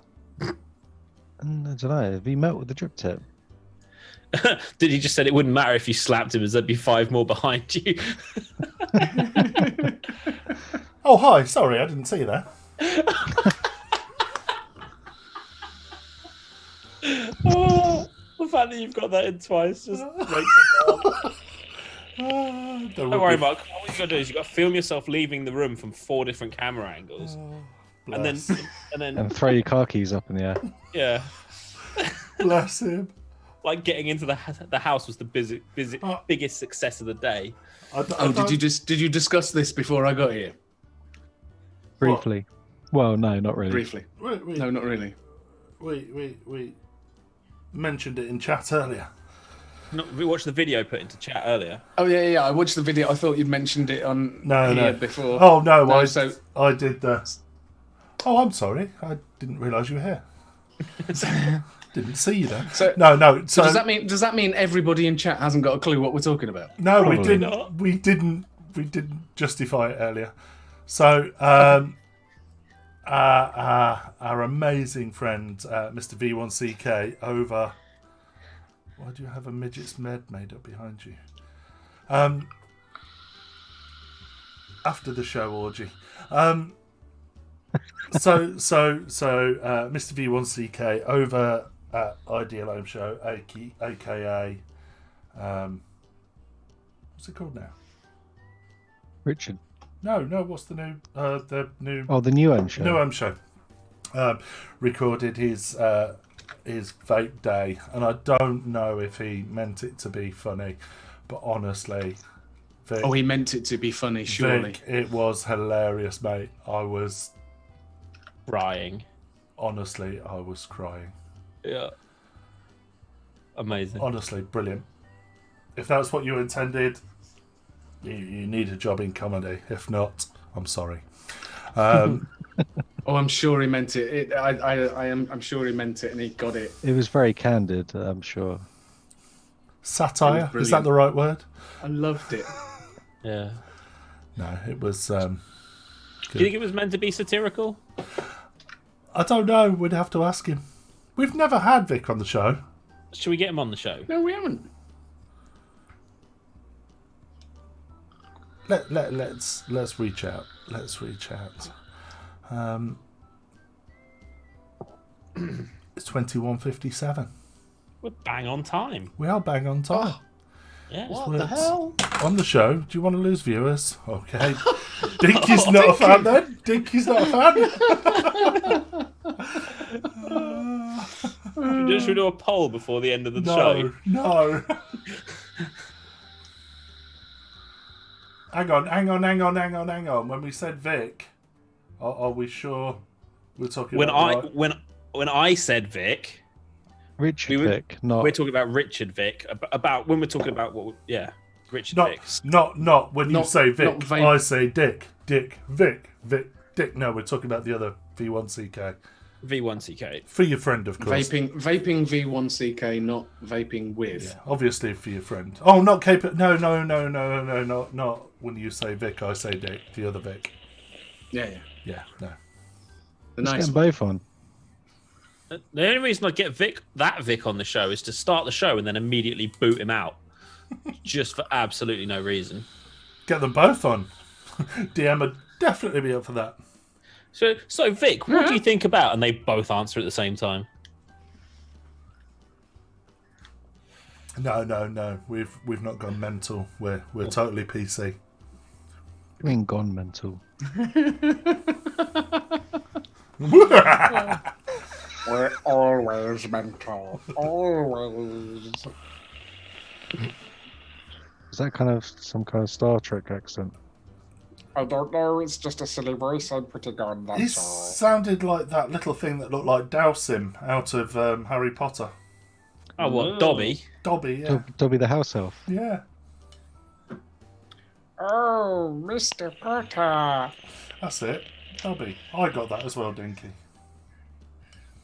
And I don't know. Have you met with the drip tip? Did he just said it wouldn't matter if you slapped him as there'd be 5 more behind you? Oh, hi. Sorry, I didn't see that. Oh, the fact that you've got that in twice just makes it laugh. Don't worry, Mark. What you got to do is you've got to film yourself leaving the room from 4 different camera angles. And then And throw your car keys up in the air. yeah, Bless him. like getting into the house was the biggest success of the day. Did you discuss this before I got here? Briefly. Well, no, not really. Briefly. We No, not really. mentioned it in chat earlier. We watched the video put into chat earlier. Oh yeah. I watched the video. I thought you'd mentioned it on here before. Oh no, so I did the. Oh, I'm sorry. I didn't realise you were here. Didn't see you then. So- no. So does that mean everybody in chat hasn't got a clue what we're talking about? No, we Probably didn't. not. We didn't justify it earlier. So, our amazing friend, Mr. V1CK, over. Why do you have a midget's med made up behind you? After the show orgy. So, Mr. V1CK over at Ideal Home Show, aka, what's it called now? Richard. No. What's the new? The new. Oh, the new M show. New Home Show. Recorded his vape day, and I don't know if he meant it to be funny, but honestly, Vic, Oh, he meant it to be funny, surely. Vic, it was hilarious, mate. I was Crying. honestly, I was crying. Yeah. Amazing. Honestly, brilliant. If that's what you intended, you need a job in comedy. If not, I'm sorry. Oh, I'm sure he meant it. I'm sure he meant it, and he got it. It was very candid, I'm sure. Satire, It was is that the right word? I loved it. Yeah. No, it was. Do you think it was meant to be satirical? I don't know. We'd have to ask him. We've never had Vic on the show. Should we get him on the show? No, we haven't. Let's reach out. Let's reach out. It's 21:57. We're bang on time. We are bang on time. Yeah. What the hell? On the show, do you want to lose viewers? Okay. Dinky's not a fan then? Dinky's not a fan? Should we do a poll before the end of the No, show? no. Hang on. When we said Vic, are we sure we're talking about When I said Vic, Richard We were- Vic, not. we're talking about Richard Vic. About when we're talking about Richard Not, Vic. not when you Not- say Vic. not vape. I say Dick, Vic, Dick. No, we're talking about the other V1CK. V1CK. For your friend, of course. Vaping V1CK, not vaping with. Yeah, obviously for your friend. Oh, not Cape. No, not when you say Vic, I say Dick. The other Vic. Yeah. Yeah, no. The Let's nice get them one. both on. The only reason I get that Vic on the show is to start the show and then immediately boot him out, just for absolutely no reason. Get them both on. DM would definitely be up for that. So Vic, what do you think about? And they both answer at the same time. No. We've not gone mental. We're totally PC. You mean gone mental? We're always mental. Always. Is that kind of some kind of Star Trek accent? I don't know, it's just a silly voice. I'm putting on, He that's all. sounded like that little thing that looked like Dowsim out of Harry Potter. Oh, what, Dobby? Dobby, yeah. Dobby the house elf. Yeah. Oh, Mr. Potter. That's it. Dobby. I got that as well, Dinky.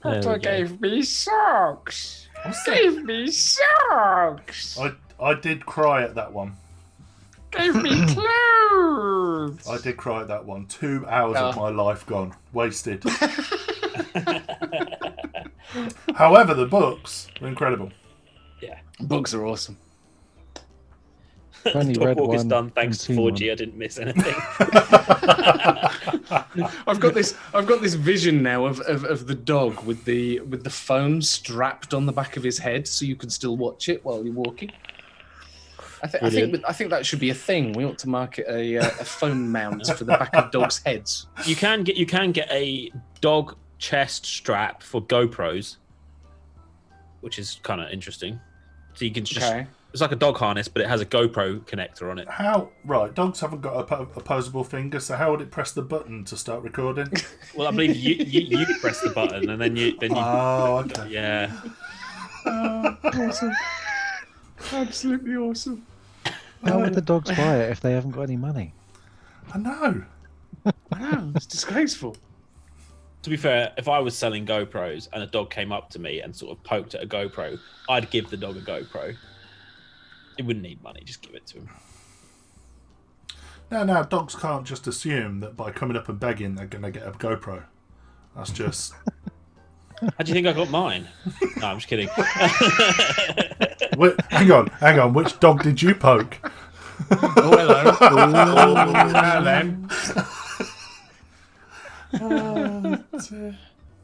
There we Potter go. gave me socks. What's that? Gave me socks. I did cry at that one. Gave me clothes. I did cry at that one. 2 hours of my life gone. Wasted. However, the books are incredible. Books are awesome. Only read Dog walk is one done thanks to and seen 4G. I didn't miss anything. I've got this vision now of the dog with the phone strapped on the back of his head, so you can still watch it while you're walking. I think that should be a thing. We ought to market a phone mount for the back of dogs' heads. You can get a dog chest strap for GoPros, which is kind of interesting. So you can just it's like a dog harness, but it has a GoPro connector on it. How? Right, dogs haven't got a opposable finger, so how would it press the button to start recording? Well, I believe you press the button and then you Oh, okay. yeah. Awesome. Absolutely awesome. How would the dogs buy it if they haven't got any money? I know. I know, it's disgraceful. To be fair, if I was selling GoPros and a dog came up to me and sort of poked at a GoPro, I'd give the dog a GoPro. It wouldn't need money, just give it to him. No, dogs can't just assume that by coming up and begging they're going to get a GoPro. That's just... How do you think I got mine? No, I'm just kidding. Wait, hang on. Which dog did you poke? Oh, hello. Now then.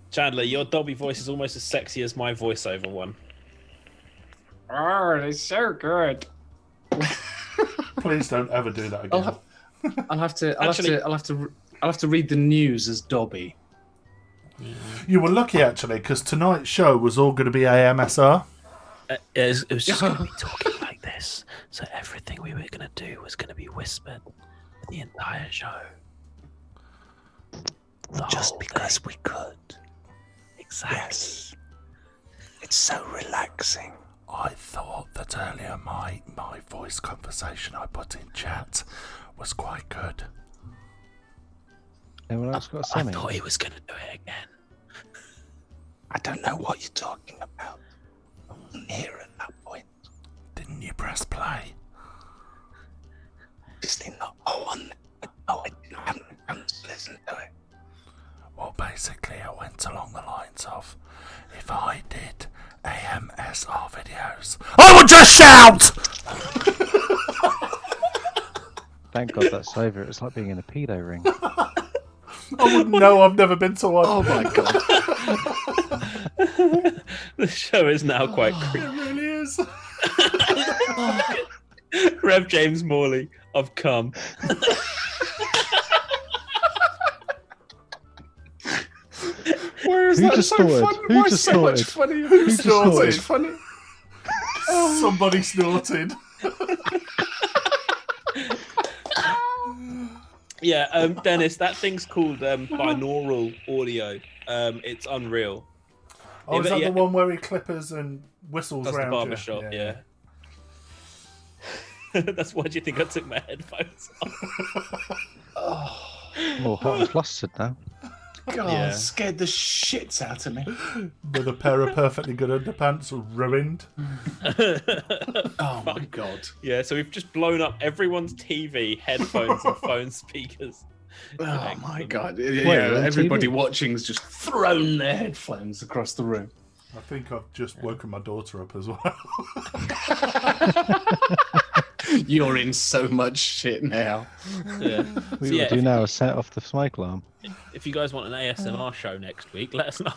Chandler, your Dobby voice is almost as sexy as my voiceover one. Oh, it's so good. Please don't ever do that again. I'll have to read the news as Dobby. You were lucky, actually, because tonight's show was all going to be AMSR. It was just going to be talking like this. So everything we were going to do was going to be whispered for the entire show. Just because we could. Exactly. Yes. It's so relaxing. I thought that earlier my voice conversation I put in chat was quite good. Anyone else got a I semi? thought he was going to do it again. I don't know what you're talking about. I wasn't here at that point. Didn't you press play? Obviously not. Oh, I haven't come to listen to it. Well, basically, I went along the lines of, if I did AMSR videos, I would just shout! Thank God that's over. It's like being in a pedo ring. I wouldn't know, I've never been to one. Oh my god. The show is now quite creepy. It really is. Rev James Morley, I've come. Where is Who that just so snorted? fun? Who Why just so much snorted? funnier? Who just snorted? So funny. Somebody snorted. Yeah, Dennis, that thing's called binaural audio. It's unreal. Oh, is but that yeah. the one where he clippers and whistles That's the round barber you? shop, yeah. That's why do you think I took my headphones off? Oh, hot and flustered now. God, Yeah. scared the shits out of me. With a pair of perfectly good underpants ruined. Oh my god. Yeah, so we've just blown up everyone's TV, headphones, and phone speakers. Oh my Excellent. god. Wait, Yeah, on everybody TV? watching's just thrown their headphones across the room. I think I've just woken my daughter up as well. You're in so much shit now. Yeah. We So, will yeah, do now is set off the smoke alarm. if you guys want an ASMR show next week, let us know.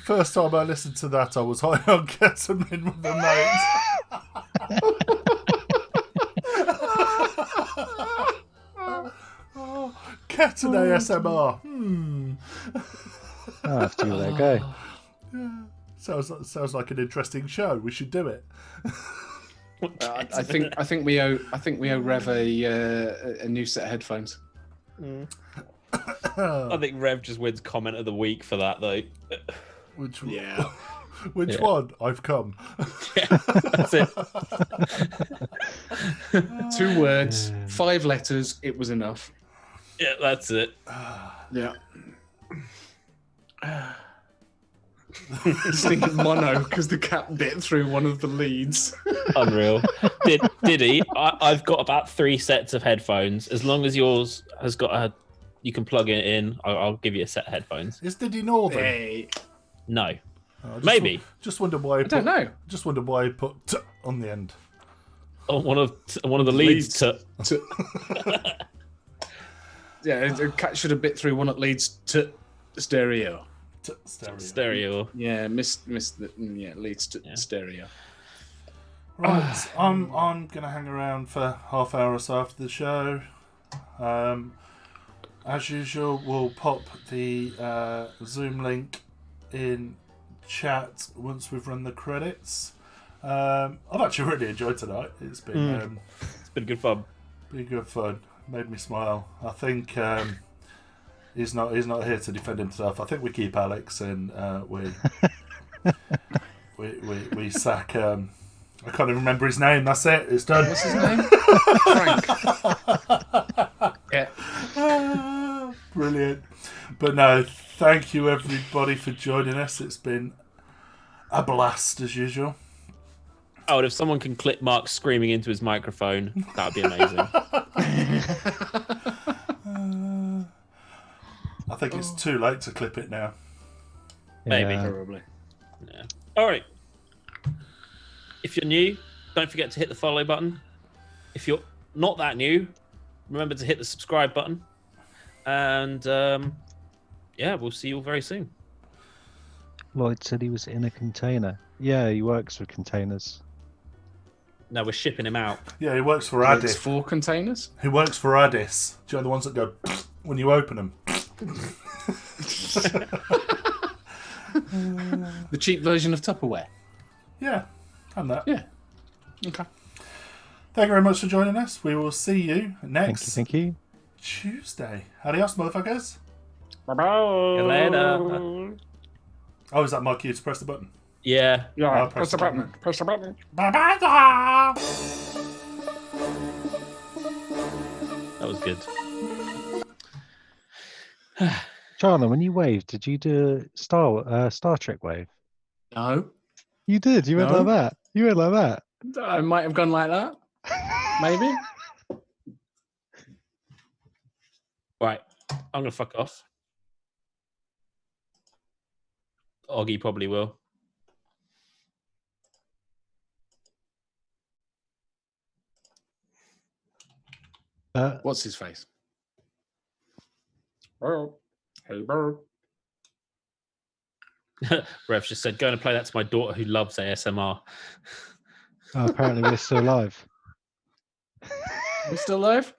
First time I listened to that, I was high on ketamine with a mate. Cat and ASMR. I'll have to give that a go. Sounds like an interesting show. We should do it. I think we owe Rev a new set of headphones. I think Rev just wins comment of the week for that, though. Which Yeah. Which one? I've come. Yeah, that's it. 2 words, 5 letters. It was enough. Yeah, that's it. Yeah. Thinking mono because the cat bit through one of the leads. Unreal. Did he? I've got about 3 sets of headphones. As long as yours has got you can plug it in. I'll give you a set of headphones. Is Diddy Northern? Hey. No. Maybe. Maybe. Just wonder why. I don't know. Just wonder why he put t on the end. Oh, one of the leads. Yeah, the cat should have bit through one that leads to stereo. Stereo. Yeah, leads to stereo. Right, I'm gonna hang around for half hour or so after the show. As usual, we'll pop the Zoom link in chat once we've run the credits. I've actually really enjoyed tonight. It's been good fun. Been good fun. Made me smile. I think he's not here to defend himself. I think we keep Alex and we sack. I can't even remember his name. That's it. It's done. What's his name? Frank. Yeah. Brilliant. But no, thank you everybody for joining us. It's been a blast as usual. Oh, and if someone can clip Mark screaming into his microphone, that would be amazing. I think it's too late to clip it now. Maybe. Yeah. Probably. Yeah. All right. If you're new, don't forget to hit the follow button. If you're not that new, remember to hit the subscribe button. And we'll see you all very soon. Lloyd said he was in a container. Yeah, he works with containers. No, we're shipping him out. Yeah, he works for It's Addis. 4 containers. He works for Addis. Do you know the ones that go when you open them? The cheap version of Tupperware. Yeah, and that. Yeah. Okay. Thank you very much for joining us. We will see you next Thank you. Tuesday. Adios, motherfuckers. See you later. Oh, is that my cue to press the button? Yeah. Yeah. I'll Press the button. Press the button. Bye-bye. That was good. Charlie, when you waved, did you do a Star Trek wave? No. You did. You went No. like that. You went like that. I might have gone like that. Maybe. Right. I'm going to fuck off. Oggy probably will. What's his face? Oh, hey, bird. Rev just said, go and play that to my daughter who loves ASMR. Oh, apparently we're still live. We still live?